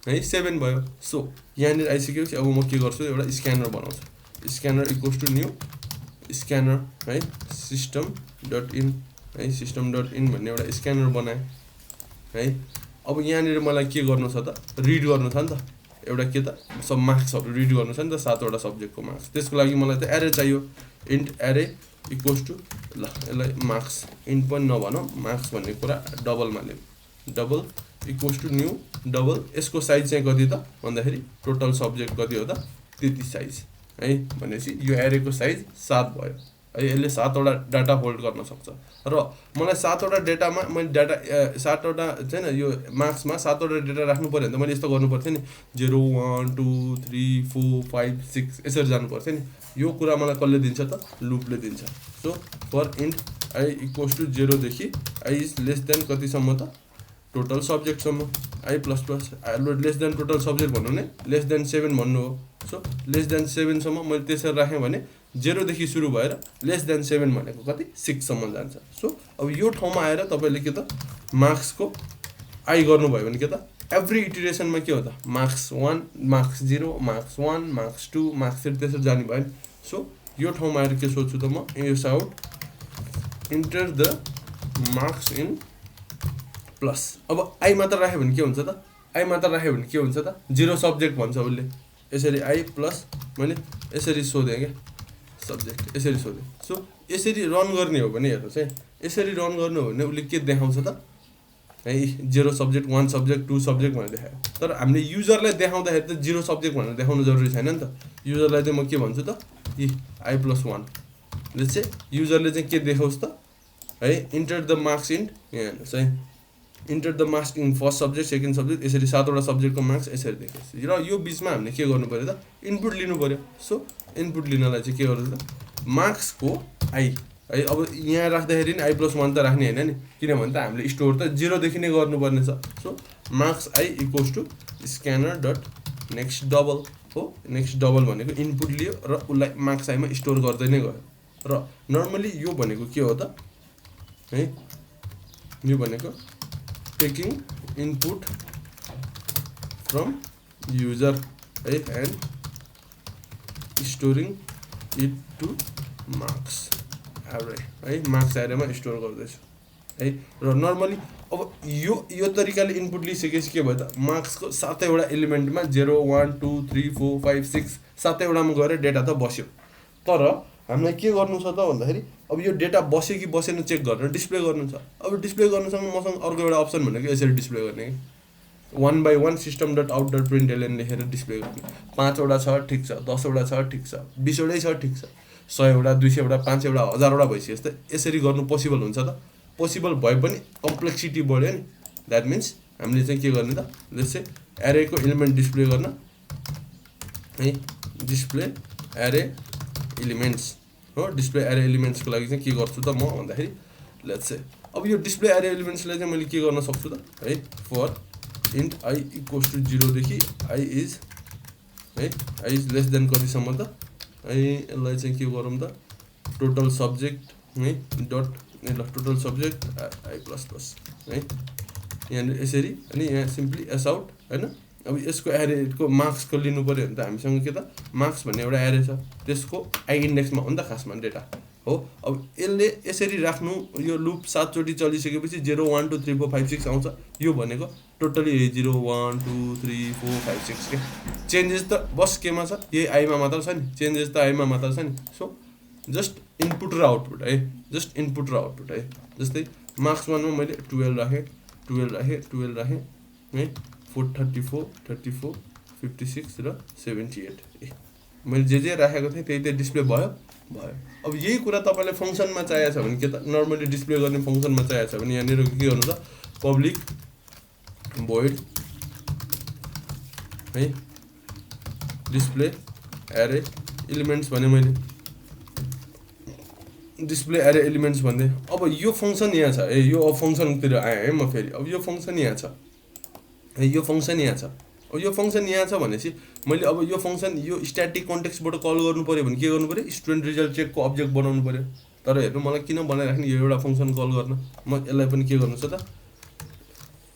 है 7 भयो। सो यहाँनिर आइसकेपछि अब म के गर्छु एउटा स्क्यानर बनाउँछु scanner equals to new scanner है सिस्टम डट इन है सिस्टम डट इन भन्ने एउटा स्क्यानर बनाएँ है। अब यहाँनिर मलाई के गर्नु छ त रिड गर्नु छ नि त एउटा के त सब मार्क्सहरू रिड गर्नु छ नि त 7 वटा सब्जेक्टको मार्क्स। त्यसको लागि मलाई त एरे चाहियो इन्ट एरे इक्वल्स टु ल यसलाई मार्क्स इन्ट पनि नभनौँ मार्क्स भन्ने कुरा डबलमा लिउँ double equals to new double यसको साइज चाहिँ कति त भन्दाखेरि टोटल सब्जेक्ट कति हो त त्यति साइज है भनेपछि यो एरेको साइज 7 भयो है। यसले 7 वटा डाटा होल्ड गर्न सक्छ र मलाई 7 वटा डेटामा मैले डाटा 7 वटा छैन यो मार्क्समा 7 वटा डेटा राख्नु पऱ्यो भने त मैले यस्तो गर्नु पर्थ्यो नि 0 1 2 3 4 5 6 यसरी जानु पर्थ्यो नि। यो कुरा मलाई कसले दिन्छ त लुपले दिन्छ। So for int I equals to 0 देखि आई इज लेस देन कतिसम्म त टोटल सब्जेक्टसम्म I plus plus less than total subject भन्नु नै लेस देन 7 भन्नु हो। सो लेस देन 7 सम्म मैले त्यसरी राखेँ भने 0 देखि सुरु भएर लेस देन 7 भनेको कति 6 सम्म जान्छ। सो अब यो ठाउँमा आएर तपाईँले के त मार्क्सको आई गर्नुभयो भने के त एभ्री इटिरेसनमा के हो त marks 1 marks 0 marks 1 marks 2 marks 3 त्यसरी जाने भयो नि। सो यो ठाउँमा आएर के सोध्छु त म S out enter the marks in plus. अब आई मात्र राख्यो भने के हुन्छ त आई मात्र राख्यो भने के हुन्छ त 0 सब्जेक्ट भन्छ उसले यसरी आई प्लस मैले यसरी सोधेँ क्या सब्जेक्ट यसरी सोधेँ। सो यसरी रन गर्ने हो भने हेर्नुहोस् है यसरी रन गर्नु हो भने उसले के देखाउँछ त है 0 सब्जेक्ट 1 सब्जेक्ट 2 सब्जेक्ट भनेर देखायो तर हामीले युजरलाई देखाउँदाखेरि त 0 सब्जेक्ट भनेर देखाउनु जरुरी छैन नि त। युजरलाई चाहिँ म के भन्छु त आई प्लस 1 ले चाहिँ युजरले चाहिँ के देखाउँछ त है इन्टर द मार्क्स इन यहाँ हेर्नुहोस् है enter the marks in first subject second subject यसरी 7 वटा सब्जेक्टको मार्क्स यसरी देखाउँछ र यो बिचमा हामीले के गर्नु पर्यो त इनपुट लिनु पर्यो। सो इनपुट लिनलाई चाहिँ के गर्नु त मार्क्सको आई है अब यहाँ राख्दाखेरि नि आई प्लस 1 त राख्ने होइन नि किनभने त हामीले स्टोर त 0 देखि नै गर्नुपर्ने छ। So marks i equals to scanner dot next double हो नेक्स्ट डबल भनेको इनपुट लियो र उसलाई मार्क्स आईमा स्टोर गर्दै नै गयो र नर्मली यो भनेको के हो त है यो भनेको टेकिङ इनपुट फ्रम युजर है and storing it to marks array है मार्क्स एरेमा स्टोर गर्दैछु है। र नर्मली अब यो तरिकाले इनपुट लिइसकेपछि के भयो त, मार्क्सको 7वटा एलिमेन्टमा 0 1 2 3 4 5 6 7वटामा गएर डेटा त बस्यो। तर हामीलाई के गर्नु छ त भन्दाखेरि अब यो डेटा बस्यो कि बसेन चेक गरेर डिस्प्ले गर्नु छ। अब डिस्प्ले गर्नुसँग मसँग अर्को एउटा अप्सन भनेको यसरी डिस्प्ले गर्ने कि 1 by 1 system dot out dot println लेखेर डिस्प्ले गर्ने। 5वटा छ ठिक छ, 10वटा छ ठिक छ, 20वटै छ ठिक छ, 100वटा 200वटा 500वटा 1000वटा भइसक्यो त यसरी गर्नु पोसिबल हुन्छ त? पोसिबल भए पनि कम्प्लेक्सिटी बढ्यो नि। द्याट मिन्स हामीले चाहिँ के गर्ने त, जस्तै एरेको एलिमेन्ट डिस्प्ले गर्न है, डिस्प्ले एरे एलिमेन्ट्स हो। डिस्प्ले एरे एलिमेन्ट्सको लागि चाहिँ के गर्छु त म भन्दाखेरि लेट्स से अब यो डिस्प्ले एरे एलिमेन्ट्सलाई चाहिँ मैले के गर्न सक्छु त है, for int I equals to 0 देखि आई इज है, आई इज लेस देन कतिसम्म त है, यसलाई चाहिँ के गरौँ त, टोटल सब्जेक्ट है डट ल total subject i plus plus है, यहाँनिर यसरी। अनि यहाँ सिम्पली एस आउट होइन। अब यसको एरेको मार्क्सको लिनु पऱ्यो भने त हामीसँग के त, मार्क्स भन्ने एउटा एरे छ, त्यसको आई इन्डेक्समा हो नि त खासमा डेटा हो। अब यसले यसरी राख्नु, यो लुप 7 चोटि चलिसकेपछि 0 1 2 3 4 5 6 आउँछ। यो भनेको टोटली 0 1 2 3 4 5 6 के चेन्जेस त बस केमा छ, यही आईमा मात्र छ नि, चेन्जेस त आईमा मात्र छ नि। सो जस्ट इनपुट र आउटपुट है, जस्ट इनपुट र आउटपुट है। जस्तै मार्क्स 1 मा मैले 12 राखेँ 12 राखेँ 12 राखेँ है, 34 34 56 र 78 मैले जे राखेको थिएँ त्यही डिस्प्ले भयो। अब यही कुरा तपाईँले फङ्सनमा चाहिएको छ भने के त, नर्मली डिस्प्ले गर्ने फङ्सनमा चाहिएको छ भने यहाँनिर के गर्नु त, पब्लिक भोइड है डिस्प्ले एरे एलिमेन्ट्स भने मैले डिस्प्ले एरे एलिमेन्ट्स भन्दै। अब यो फङ्सन यहाँ छ है, यो फङ्सनतिर आएँ है म फेरि। अब यो फङ्सन यहाँ छ है, यो फङ्सन यहाँ छ। अब यो फङ्सन यहाँ छ भनेपछि मैले अब यो फङ्सन यो स्ट्याटिक कन्टेक्स्टबाट कल गर्नु पऱ्यो भने के गर्नु पऱ्यो, स्टुडेन्ट रिजल्ट चेकको अब्जेक्ट बनाउनु पऱ्यो। तर हेर्नु मलाई किन बनाइराख्ने यो एउटा फङ्सन कल गर्न, म यसलाई पनि के गर्नु छ त,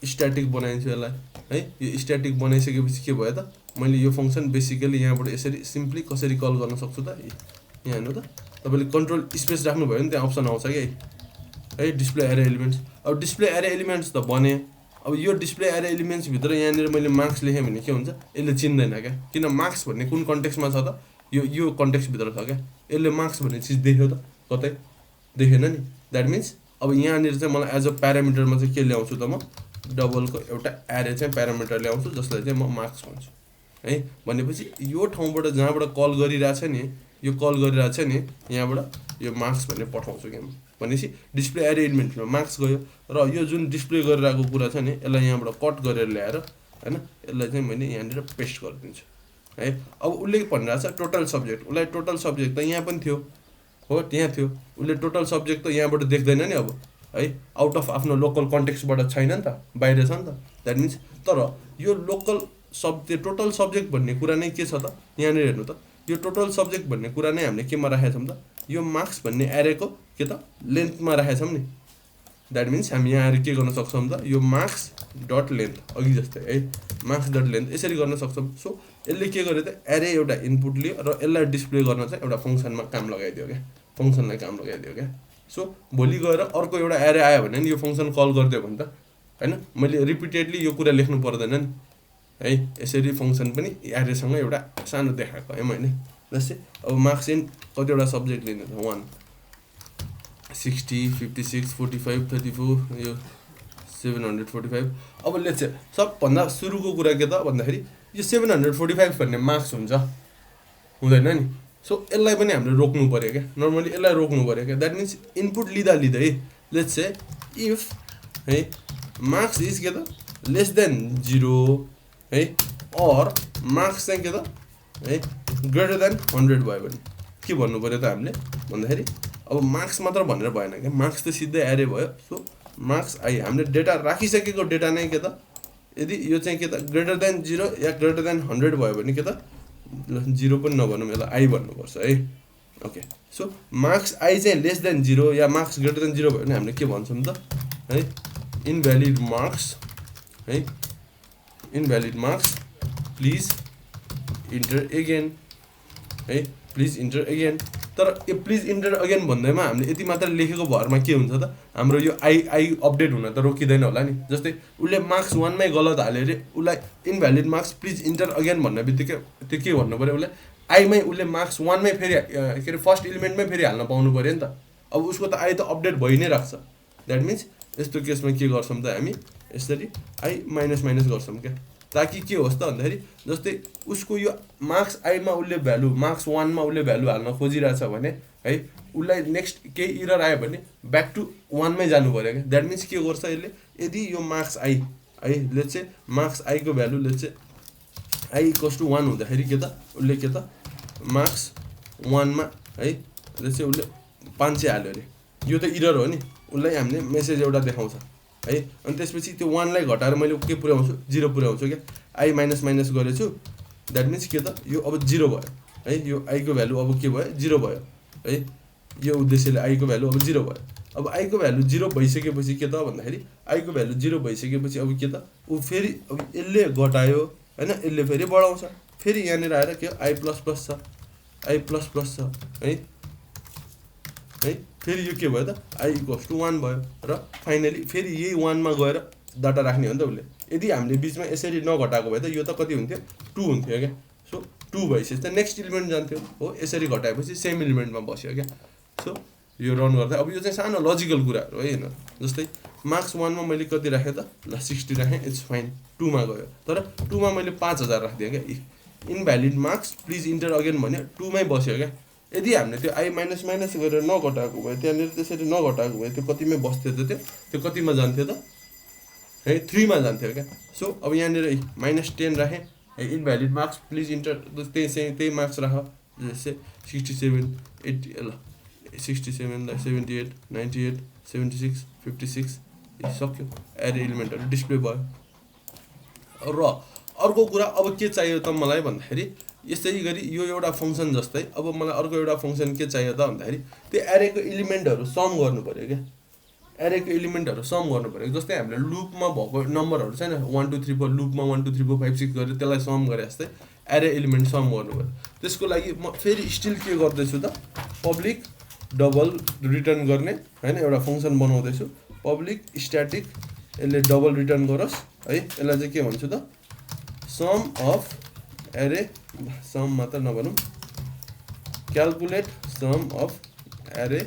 स्ट्याटिक बनाइन्छु यसलाई है। यो स्ट्याटिक बनाइसकेपछि के भयो त, मैले यो फङ्सन बेसिकली यहाँबाट यसरी सिम्पली कसरी कल गर्न सक्छु त, यहाँ हेर्नु त, तपाईँले कन्ट्रोल स्पेस राख्नुभयो भने त्यहाँ अप्सन आउँछ कि है, डिस्प्ले एरे एलिमेन्ट्स। अब डिस्प्ले एरे एलिमेन्ट्स त बने। अब यो डिस्प्ले एरे एलिमेन्ट्सभित्र यहाँनिर मैले मार्क्स लेखेँ भने के हुन्छ, यसले चिन्दैन क्या, किन मार्क्स भन्ने कुन कन्टेक्स्टमा छ त, यो कन्टेक्स्टभित्र छ क्या। यसले मार्क्स भन्ने चिज देख्यो त, कतै देखेन नि। द्याट मिन्स अब यहाँनिर चाहिँ मलाई एज अ प्यारामिटरमा चाहिँ के ल्याउँछु त, म डबलको एउटा एरे चाहिँ प्यारामिटर ल्याउँछु जसलाई चाहिँ म मार्क्स भन्छु है। भनेपछि यो ठाउँबाट जहाँबाट कल गरिरहेछ नि, यो कल गरिरहेछ नि, यहाँबाट यो मार्क्स भन्ने पठाउँछु क्या। भनेपछि डिस्प्ले एरे एलिमेन्टमा मार्क्स गयो र यो जुन डिस्प्ले गरिरहेको कुरा छ नि, यसलाई यहाँबाट कट गरेर ल्याएर होइन, यसलाई चाहिँ मैले यहाँनिर पेस्ट गरिदिन्छु है। अब उसले भनिरहेछ टोटल सब्जेक्ट, उसलाई टोटल सब्जेक्ट त यहाँ पनि थियो हो, त्यहाँ थियो, उसले टोटल सब्जेक्ट त यहाँबाट देख्दैन नि अब है, आउट अफ आफ्नो लोकल कन्टेक्स्टबाट छैन नि त, बाहिर छ नि त। द्याट मिन्स तर यो लोकल टोटल सब्जेक्ट भन्ने कुरा नै के छ त, यहाँनिर हेर्नु त, यो टोटल सब्जेक्ट भन्ने कुरा नै हामीले केमा राखेका छौँ त, यो मार्क्स भन्ने एरेको के त लेन्थमा राखेका छौँ नि। द्याट मिन्स हामी यहाँ आएर के गर्न सक्छौँ त, यो मार्क्स डट लेन्थ अघि जस्तै है, मार्क्स डट लेन्थ यसरी गर्न सक्छौँ। सो यसले के गर्यो त, एरे एउटा इनपुट लियो र यसलाई डिस्प्ले गर्न चाहिँ एउटा फङ्सनमा काम लगाइदियो क्या, फङ्सनलाई काम लगाइदियो क्या। सो भोलि गएर अर्को एउटा एरे आयो भने नि यो फङ्सन कल गरिदियो भने त होइन, मैले रिपिटेडली यो कुरा लेख्नु पर्दैन नि है। यसरी फङ्सन पनि एरेसँग एउटा सानो देखाएको है मैले। जस्तै अब मार्क्स इन कतिवटा सब्जेक्ट लिने त, 1 60 56 45 34 यो 745। अब लेट्स से सबभन्दा सुरुको कुरा के त भन्दाखेरि यो 745 भन्ने मार्क्स हुन्छ हुँदैन नि। सो यसलाई पनि हामीले रोक्नु पऱ्यो क्या, नर्मली यसलाई रोक्नु पऱ्यो क्या। द्याट मिन्स इनपुट लिँदा लिँदै लेट्स से इफ है मार्क्स इज के त लेस देन 0 है, और मार्क्स चाहिँ के त है ग्रेटर देन 100 भयो भने के भन्नु पऱ्यो त हामीले भन्दाखेरि, अब मार्क्स मात्र भनेर भएन क्या, मार्क्स त सिधै एरे भयो। सो मार्क्स आई हामीले डेटा राखिसकेको डेटा नै के त, यदि यो चाहिँ के त ग्रेटर देन 0 या ग्रेटर देन 100 भयो भने के त 0 पनि नभनौँ, यसलाई आई भन्नुपर्छ है। ओके, सो मार्क्स आई चाहिँ लेस देन 0 या मार्क्स ग्रेटर देन 0 भयो भने हामीले के भन्छौँ त है, इनभ्यालिड मार्क्स है, invalid marks please enter again है, प्लिज इन्टर एगेन। तर यो प्लिज इन्टर अगेन भन्दैमा हामीले यति मात्र लेखेको भरमा के हुन्छ त हाम्रो यो आई अपडेट हुन त रोकिँदैन होला नि। जस्तै उसले मार्क्स 1 मै गलत हाल्यो अरे उसलाई invalid marks please enter again भन्ने बित्तिकै त्यो के भन्नु पऱ्यो उसले आईमै उसले मार्क्स 1 मै फेरि के अरे फर्स्ट इलिमेन्टमै फेरि हाल्न पाउनु पऱ्यो नि त। अब उसको त आई त अपडेट भइ नै राख्छ। द्याट मिन्स यस्तो केसमा के गर्छौँ त हामी यसरी आई माइनस माइनस गर्छौँ क्या, ताकि के होस् त भन्दाखेरि जस्तै उसको यो मार्क्स आईमा उसले भ्यालु मार्क्स 1 मा उसले भ्यालु हाल्न खोजिरहेछ भने है उसलाई नेक्स्ट केही इरर आयो भने ब्याक टु 1 मै जानु पऱ्यो क्या। द्याट मिन्स के गर्छ यसले यदि यो मार्क्स आई है लेट्स से मार्क्स आईको value let's say i equals to 1 हुँदाखेरि के त उसले के त मार्क्स 1 मा है लेट्स से उसले 500 हाल्यो अरे यो त इरर हो नि, उसलाई हामीले मेसेज एउटा देखाउँछ है। अनि त्यसपछि त्यो 1 लाई घटाएर मैले के पुर्याउँछु 0 पुर्याउँछु क्या। आई माइनस माइनस गरेछु द्याट मिन्स के त यो अब 0 भयो है, यो आई को भ्यालु अब के भयो 0 भयो है। यो उद्देश्यले आई को भ्यालु अब 0 भयो। अब आई को भ्यालु 0 भइसकेपछि के त भन्दाखेरि आई को भ्यालु 0 भइसकेपछि अब के त ऊ फेरि अब यसले घटायो हैन यसले फेरि बढाउँछ, फेरि यहाँनिर आएर के आई प्लस प्लस छ आई प्लस प्लस छ है है फेरि यो के भयो त आई इक्वल्स टु 1 भयो र फाइनली फेरि यही 1 मा गएर डाटा राख्ने हो नि त उसले। यदि हामीले बिचमा यसरी नघटाएको भए त यो त कति हुन्थ्यो 2 हुन्थ्यो क्या। सो 2 भइसकेपछि त नेक्स्ट इलिमेन्ट जान्थ्यो हो, यसरी घटाएपछि सेम इलिमेन्टमा बस्यो क्या। सो यो रन गर्दा अब यो चाहिँ सानो लजिकल कुराहरू है हैन। जस्तै मार्क्स 1 मा मैले कति राखेँ त ल 60 राखेँ इट्स फाइन 2 मा गयो तर 2 मा मैले 5000 राखिदिएँ क्या। Invalid marks please enter again भन्यो 2 मै बस्यो क्या। यदि हामीले त्यो आई माइनस माइनस गरेर नघटाएको भए त्यहाँनिर त्यसरी नघटाएको भए त्यो कतिमै बस्थ्यो त त्यो कतिमा जान्थ्यो त है 3 मा जान्थ्यो क्या। सो अब यहाँनिर -10 राखेँ है इनभ्यालिड मार्क्स प्लिज इन्टर त्यही मार्क्स राख जस्तै 67 80 ल 67 78 98 76 56 सक्यो एरे इलिमेन्टहरू डिस्प्ले भयो। र अर्को कुरा अब के चाहियो त मलाई भन्दाखेरि यसै गरी यो एउटा फङ्सन जस्तै अब मलाई अर्को एउटा फङ्सन के चाहियो त भन्दाखेरि त्यो एरेको इलिमेन्टहरू सम गर्नु पर्यो क्या। एरेको इलिमेन्टहरू सम गर्नु पर्यो जस्तै हामीले लुपमा भएको नम्बरहरू छैन 1 2 3 4 लुपमा 1 2 3 4 5 6 गरेर त्यसलाई सम गरे जस्तै एरे इलिमेन्ट सम गर्नु पर्यो। त्यसको लागि म फेरि स्टिल के गर्दैछु त पब्लिक डबल रिटर्न गर्ने हैन एउटा फङ्सन बनाउँदैछु पब्लिक स्ट्याटिक यसले डबल रिटर्न गरोस् है। यसलाई चाहिँ के भन्छु त सम अफ एरे सम मात्र नभनौँ क्यालकुलेट सम अफ एरे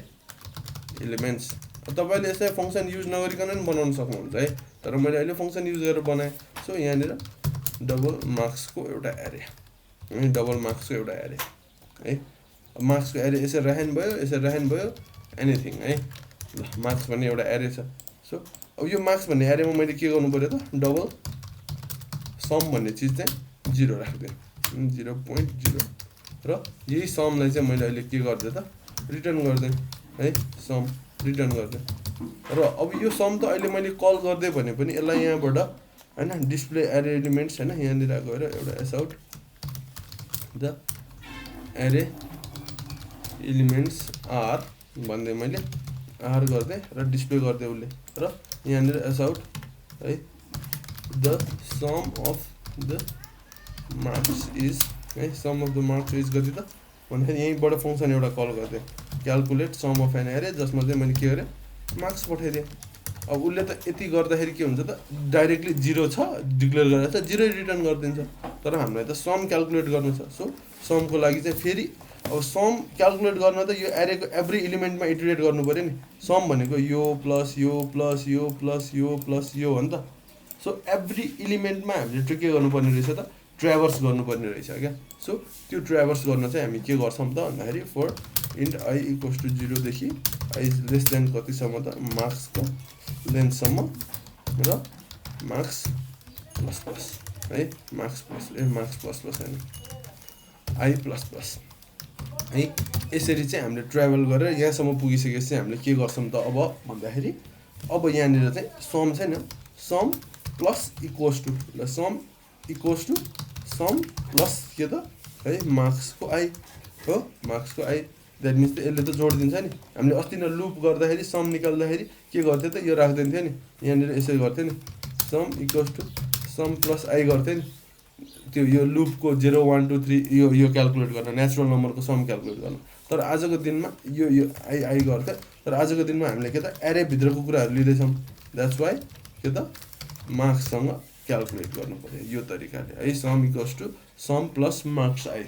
इलिमेन्ट्स। तपाईँले यसलाई फङ्सन युज नगरिकन पनि बनाउन सक्नुहुन्छ है, तर मैले अहिले फङ्सन युज गरेर बनाएँ। सो यहाँनिर डबल मार्क्सको एउटा एरे डबल मार्क्सको एउटा एरे है मार्क्सको एरे यसरी राखेन भयो एनिथिङ है ल मार्क्स भन्ने एउटा एरे छ। सो अब यो मार्क्स भन्ने एरेमा मैले के गर्नु पर्यो त डबल सम भन्ने चिज चाहिँ 0 राख्दिएँ 0.0 र यही समलाई चाहिँ मैले अहिले के गर्दै त रिटर्न गर्दै है सम रिटर्न गर्दै। र अब यो सम त अहिले मैले कल गर्दै भने पनि यसलाई यहाँबाट हैन डिस्प्ले एरे एलिमेन्ट्स हैन यहाँनिर गएर एउटा एस आउट द एरे एलिमेन्ट्स आर भन्दै मैले आर गर्दै र डिस्प्ले गर्दै उसले र यहाँनिर एस आउट है the sum of the marks is है sum of the marks is कति त भन्दाखेरि यहीँबाट फङ्सन एउटा कल गर्दै calculate sum of an array जसमा चाहिँ मैले के गरेँ मार्क्स पठाइदिएँ। अब उसले त यति गर्दाखेरि के हुन्छ त डाइरेक्टली 0 छ डिक्लेयर गरेर त 0 रिटर्न गरिदिन्छ, तर हामीलाई त सम क्यालकुलेट गर्नु छ। सो समको लागि चाहिँ फेरि अब सम क्यालकुलेट गर्न त यो एरेको एभ्री इलिमेन्टमा इटरेट गर्नु पऱ्यो नि। सम भनेको यो प्लस यो प्लस यो प्लस यो प्लस यो हो नि त। सो एभ्री इलिमेन्टमा हामीले चाहिँ के गर्नुपर्ने रहेछ त ट्राभर्स गर्नुपर्ने रहेछ क्या। सो त्यो ट्राभर्स गर्न चाहिँ हामी के गर्छौँ त भन्दाखेरि for int I equals to 0 देखि आई लेस देन कतिसम्म त मार्क्सको लेन्थसम्म र मार्क्स प्लस प्लस है मार्क्स प्लस प्लस होइन आई प्लस प्लस है। यसरी चाहिँ हामीले ट्राभल गरेर यहाँसम्म पुगिसकेपछि चाहिँ हामीले के गर्छौँ त अब भन्दाखेरि अब यहाँनिर चाहिँ सम छैन सम प्लस इक्वल्स टु ल sum equals to sum plus के त है मार्क्सको आई हो मार्क्सको आई द्याट मिन्स त यसले त जोडिदिन्छ नि। हामीले अस्ति नै लुप गर्दाखेरि सम निकाल्दाखेरि के गर्थ्यो त यो राख्दैन थियो नि यहाँनिर यसरी गर्थ्यो नि sum equals to sum plus i गर्थ्यो नि त्यो यो लुपको 0 1 2 3 यो क्यालकुलेट गर्न नेचुरल नम्बरको सम क्यालकुलेट गर्न। तर आजको दिनमा यो आई गर्थ्यो, तर आजको दिनमा हामीले के त एरे भित्रको कुराहरू लिँदैछौँ। द्याट्स वाइ के त मार्क्ससँग क्यालकुलेट गर्नु पर्यो यो तरिकाले है। Sum equals to sum plus marks i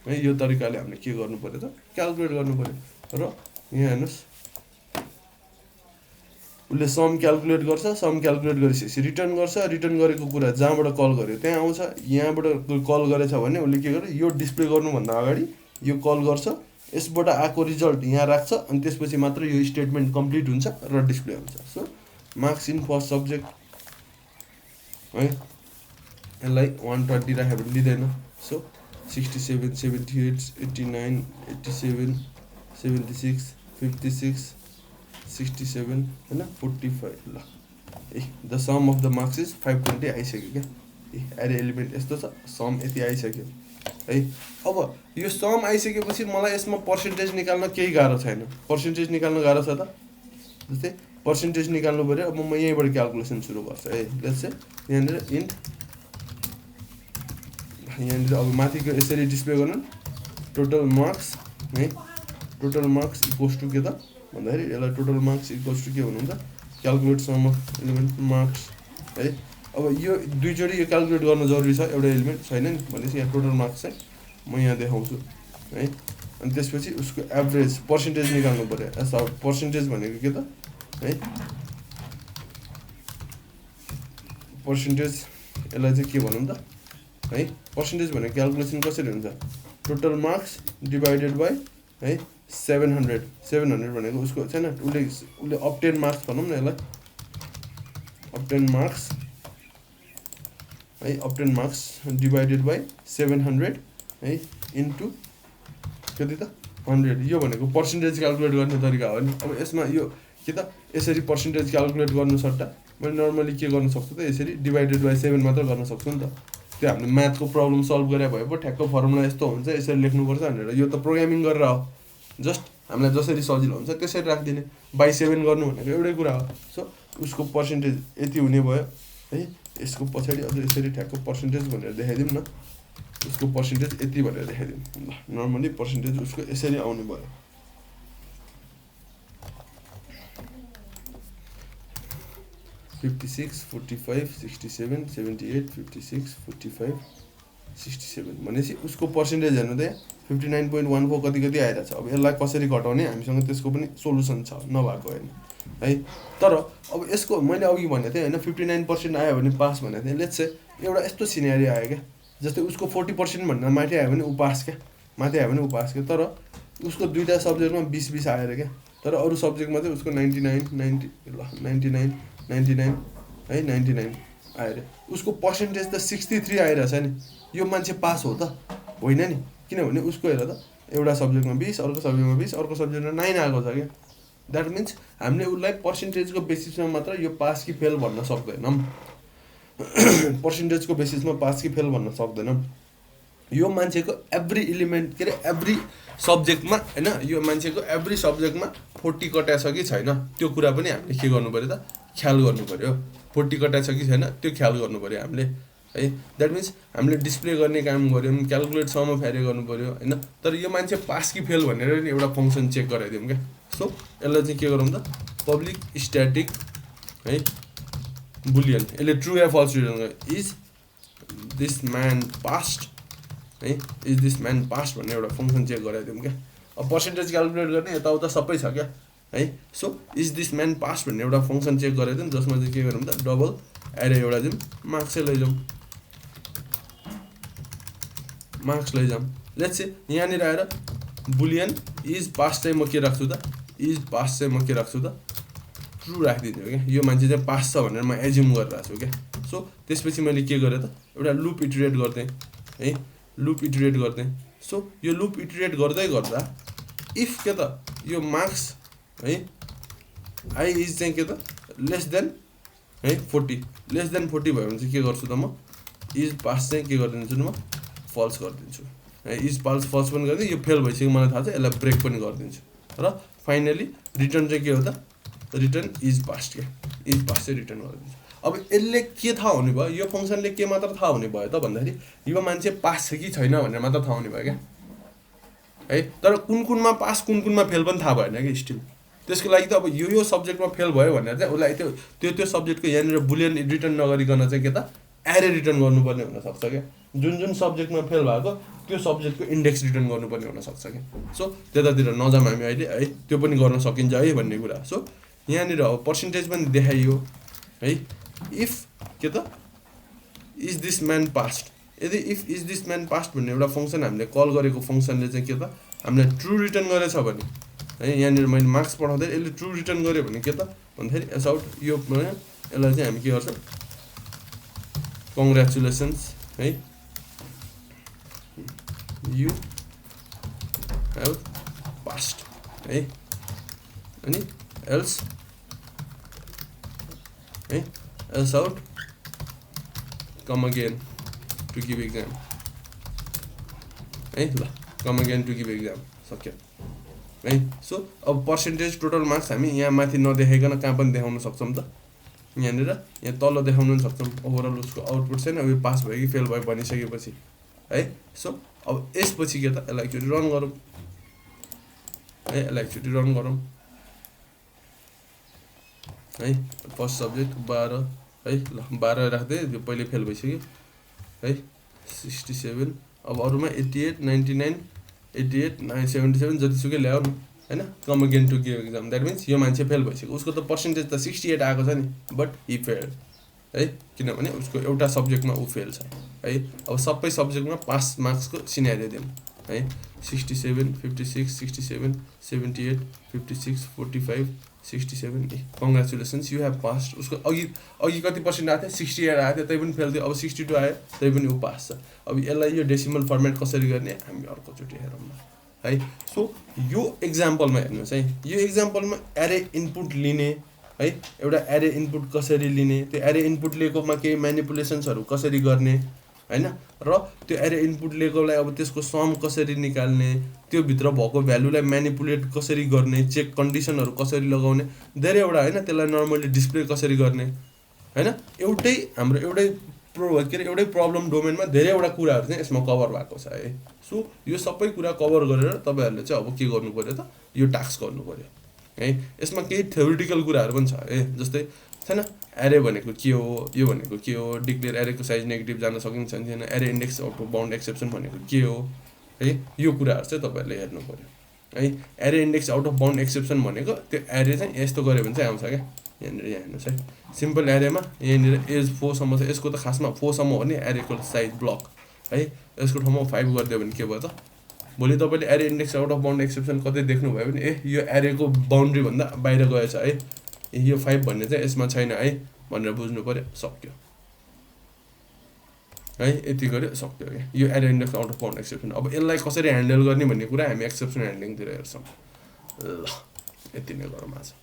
है, यो तरिकाले हामीले के गर्नु पर्यो त क्यालकुलेट गर्नु पर्यो। र यहाँ हेर्नुहोस् उसले सम क्यालकुलेट गर्छ, सम क्यालकुलेट गरेपछि रिटर्न गर्छ, रिटर्न गरेको कुरा जहाँबाट कल गर्यो त्यहाँ आउँछ। यहाँबाट कल गरेछ भने उसले के गर्यो यो डिस्प्ले गर्नुभन्दा अगाडि यो कल गर्छ, यसबाट आएको रिजल्ट यहाँ राख्छ अनि त्यसपछि मात्र यो स्टेटमेन्ट कम्प्लिट हुन्छ र डिस्प्ले हुन्छ। So marks in first subject है, यसलाई 120 राख्यो भने लिँदैन। सो 67 78 89 87 76 56 67 होइन 45 ल the sum of the marks is 520 आइसक्यो क्या। एरे एलिमेन्ट यस्तो छ, सम यति आइसक्यो है। अब यो सम आइसकेपछि मलाई यसमा पर्सेन्टेज निकाल्न केही गाह्रो छैन। पर्सेन्टेज निकाल्न गाह्रो छ त, जस्तै पर्सेन्टेज निकाल्नु पऱ्यो। अब म यहीँबाट क्यालकुलेसन सुरु गर्छु है। लेट्स से यहाँनिर इन्ट, यहाँनिर अब माथिको यसरी डिस्प्ले गर्नु टोटल मार्क्स है। टोटल मार्क्स इक्वल्स टु के त भन्दाखेरि यसलाई टोटल मार्क्स इक्वल्स टु के भन्नुहुन्छ calculate sum of element marks है। अब यो दुईचोटि यो क्यालकुलेट गर्न जरुरी छ, एउटा एलिमेन्ट छैन नि भनेपछि यहाँ टोटल मार्क्स चाहिँ म यहाँ देखाउँछु है। अनि त्यसपछि उसको एभरेज पर्सेन्टेज निकाल्नु पऱ्यो। एस पर्सेन्टेज भनेको के त है, पर्सेन्टेज यसलाई चाहिँ के भनौँ त है। पर्सेन्टेज भनेको क्यालकुलेसन कसरी हुन्छ, टोटल मार्क्स डिभाइडेड बाई है 700 भनेको उसको छैन, उसले अब्टेन मार्क्स भनौँ न यसलाई, अब्टेन मार्क्स है, अब्टेन मार्क्स डिभाइडेड बाई 700 है इन्टु कति त 100। यो भनेको पर्सेन्टेज क्यालकुलेट गर्ने तरिका हो नि। अब यसमा यो के त यसरी पर्सेन्टेज क्यालकुलेट गर्नु सट्टा मैले नर्मली के गर्न सक्छु त यसरी डिभाइडेड बाई 7 मात्र गर्न सक्छु नि त। त्यो हामीले म्याथको प्रब्लम सल्भ गरे भए पो ठ्याक्क फर्मुला यस्तो हुन्छ यसरी लेख्नुपर्छ भनेर, यो त प्रोग्रामिङ गरेर हो। जस्ट हामीलाई जसरी सजिलो हुन्छ त्यसरी राखिदिने, बाई 7 गर्नु भनेको एउटै कुरा हो। सो उसको पर्सेन्टेज यति हुने भयो है। यसको पछाडि अझ यसरी ठ्याक्क पर्सेन्टेज भनेर देखाइदिउँ न, उसको पर्सेन्टेज यति भनेर देखाइदिउँ ल। नर्मली पर्सेन्टेज उसको यसरी आउने भयो 56 45 67 78 56 45 67 भनेपछि उसको पर्सेन्टेज हेर्नु त यहाँ 59.14 कति कति आइरहेछ। अब यसलाई कसरी घटाउने हामीसँग त्यसको पनि सोलुसन छ, नभएको होइन है। तर अब यसको मैले अघि भनेको थिएँ होइन 59% आयो भने पास भनेको थिएँ। लेट्स से एउटा यस्तो सिनेरियो आयो क्या, जस्तै उसको 40% भन्दा माथि आयो भने ऊ पास क्या, माथि आयो भने ऊ पास क्या। तर उसको दुईवटा सब्जेक्टमा 20-20 आएर क्या, तर अरू सब्जेक्टमा चाहिँ उसको 99 90 ल 99 99 है 99 आयो अरे। उसको पर्सेन्टेज त 63 आइरहेछ नि, यो मान्छे पास हो त होइन नि, किनभने उसको हेर त एउटा सब्जेक्टमा 20, अर्को सब्जेक्टमा 20, अर्को सब्जेक्टमा 9 आएको छ क्या। द्याट मिन्स हामीले उसलाई पर्सेन्टेजको बेसिसमा मात्र यो पास कि फेल भन्न सक्दैनौँ। पर्सेन्टेजको बेसिसमा पास कि फेल भन्न सक्दैनौँ। यो मान्छेको एभ्री इलिमेन्ट के अरे एभ्री सब्जेक्टमा होइन, यो मान्छेको एभ्री सब्जेक्टमा 40 कटाएको छ कि छैन त्यो कुरा पनि हामीले के गर्नु पऱ्यो त ख्याल गर्नु पऱ्यो। 40 कटाएको छ कि छैन त्यो ख्याल गर्नु पऱ्यो हामीले है। द्याट मिन्स हामीले डिस्प्ले गर्ने काम गऱ्यौँ, क्यालकुलेट सम अफ एरे गर्नु पऱ्यो होइन। तर यो मान्छे पास कि फेल भनेर नि एउटा फङ्सन चेक गराइदिउँ क्या। सो यसलाई चाहिँ के गरौँ त पब्लिक स्ट्याटिक है बुलियन, यसले ट्रु या फल्स रिटर्न गर्यो। इज दिस म्यान पास्ट है, इज दिस म्यान पास्ट भन्ने एउटा फङ्सन चेक गराइदिउँ क्या। अब पर्सेन्टेज क्यालकुलेट गर्ने यताउता सबै छ क्या है। So is this man past भन्ने एउटा फङ्सन चेक गराइदिउँ, जसमा चाहिँ के गरौँ त डबल एरे एउटा दिउँ, मार्क्सै लैजाउँ, मार्क्स लैजाउँ। लेट्स से यहाँनिर आएर बुलियन इज पास्ट चाहिँ म के राख्छु त, इज पास्ट चाहिँ म के राख्छु त ट्रु राखिदिन्छु क्या। यो मान्छे चाहिँ पास छ भनेर म एज्युम गरिरहेको छु क्या। सो त्यसपछि मैले के गरेँ त एउटा लुप इटरेट गर्थेँ है, लुप इटरेट गर्थेँ। सो यो लुप इटरेट गर्दै गर्दा इफ के त यो मार्क्स है आई इज चाहिँ के त लेस देन है 40, लेस देन 40 भयो भने चाहिँ के गर्छु त म इज पास चाहिँ के गरिदिन्छु न म फल्स गरिदिन्छु है। इज पास फल्स पनि गरिदिन्छु, यो फेल भइसक्यो मलाई थाहा छ, यसलाई ब्रेक पनि गरिदिन्छु। र फाइनली रिटर्न चाहिँ के हो त रिटर्न इज पास्ट क्या, इज पास्ट चाहिँ रिटर्न गरिदिन्छु। अब यसले के थाहा हुने भयो, यो फङ्सनले के मात्र थाहा हुने भयो त भन्दाखेरि यो मान्छे पास छ कि छैन भनेर मात्र थाहा हुने भयो क्या। है। तर कुनमा पास कुनमा फेल पनि थाहा भएन कि स्टिल। त्यसको लागि त अब यो सब्जेक्टमा फेल भयो भनेर चाहिँ उसलाई त्यो सब्जेक्टको यहाँनिर बुलियन रिटर्न नगरिकन चाहिँ के त एरे रिटर्न गर्नुपर्ने हुनसक्छ क्या। जुन सर्ब्जेक्टमा फेल भएको त्यो सब्जेक्टको इन्डेक्स रिटर्न गर्नुपर्ने हुनसक्छ क्या। सो त्यतातिर नजाऊँ हामी अहिले है, त्यो पनि गर्न सकिन्छ है भन्ने कुरा। सो यहाँनिर अब पर्सेन्टेज पनि देखाइयो है। इफ के त इज दिस म्यान पास्ट, यदि if is this man past भन्ने एउटा फङ्सन हामीले कल गरेको फङ्सनले चाहिँ के त हामीलाई ट्रु रिटर्न गरेछ भने है, यहाँनिर मैले मार्क्स पठाउँदै यसले ट्रु रिटर्न गर्यो भने के त भन्दाखेरि एस आउट यो यसलाई चाहिँ हामी के गर्छौँ, कङ्ग्रेचुलेसन्स है, यु हेभ पास्ट है। अनि एल्स है, else out come again to give exam है। ल come again to give exam सक्यो है। सो अब पर्सेन्टेज टोटल मार्क्स हामी यहाँ माथि नदेखाइकन कहाँ पनि देखाउन सक्छौँ त, यहाँनिर यहाँ तल देखाउन पनि सक्छौँ। ओभरअल उसको आउटपुट छैन, अब यो पास भयो कि फेल भयो भनिसकेपछि है। सो अब यसपछि के त यसलाई एकचोटि रन गरौँ है, यसलाई एकचोटि रन गरौँ है। फर्स्ट सब्जेक्ट 12 है, ल 12 राख्दै त्यो पहिले फेल भइसक्यो है। 67 अब अरूमा 88 99 88 77 जतिसुकै ल्याऊ न हैन। Come again to give exam, that means यो मान्छे फेल भइसक्यो। उसको त पर्सेन्टेज त 68 आएको छ नि, बट हि फेल है, किनभने उसको एउटा सब्जेक्टमा ऊ फेल छ है। अब सबै सब्जेक्टमा पास मार्क्सको सिनारियो दिउँ है। 67 56 67 78 56 45 67 कङ्ग्रेचुलेसन्स यु हेभ पास्ट। उसको अघि कति पर्सेन्ट आएको थियो, 68 आएको थियो, तै पनि फेल थियो। अब 62 आयो, तै पनि ऊ पास छ। अब यसलाई यो डेसिमल फर्मेट कसरी गर्ने हामी अर्कोचोटि हेरौँ न है। सो यो एक्जाम्पलमा हेर्नुहोस् है, यो एक्जाम्पलमा एरे इनपुट लिने है, एउटा एरे इनपुट कसरी लिने, त्यो एरे इनपुट लिएकोमा केही म्यानिपुलेसन्सहरू कसरी गर्ने हैन, र त्यो एरे इनपुट लिएकोलाई अब त्यसको सम कसरी निकाल्ने, त्यो भित्र भएको भ्यालुलाई म्यानिपुलेट कसरी गर्ने, चेक कन्डिसनहरू कसरी लगाउने, धेरैवटा हैन, त्यसलाई नर्मली डिस्प्ले कसरी गर्ने हैन। हाम्रो एउटै प्रब्लम डोमेनमा धेरैवटा कुराहरू चाहिँ यसमा कभर भएको छ है। सो यो सबै कुरा कभर गरेर तपाईहरुले चाहिँ अब के गर्नु पर्यो त, यो टास्क गर्नु पर्यो है। यसमा केही थ्योरिटिकल कुराहरू पनि छ है, जस्तै छैन एरे भनेको के हो, यो भनेको के हो, डिक्लेयर एरेको साइज नेगेटिभ जान सकिन्छ नि छैन, एरे index out of bound exception भनेको के हो है, यो कुराहरू चाहिँ तपाईहरुले हेर्नु पर्यो है। एरे index out of bound exception भनेको त्यो एरे चाहिँ यस्तो गर्यो भने चाहिँ आउँछ क्या। यहाँनिर यहाँ हेर्नुहोस् है, सिम्पल एरेमा यहाँनिर एज 4 सम्म छ। यसको त खासमा 4 सम्म हो नि एरेको साइज ब्लक है। यसको ठाउँमा 5 गरिदियो भने के भयो त, भोलि तपाईँले एरे index out of bound exception कतै देख्नुभयो भने यो एरेको बाउन्ड्री भन्दा बाहिर गएछ है, यो 5 भन्ने चाहिँ यसमा छैन है भनेर बुझ्नु पर्यो। सक्यो है, यति गर्यो सक्यो क्या, यो एरे index out of bound exception. अब यसलाई कसरी ह्यान्डल गर्ने भन्ने कुरा हामी एक्सेप्सन ह्यान्डलिङतिर हेर्छौँ। ल यति नै गरौँ आज।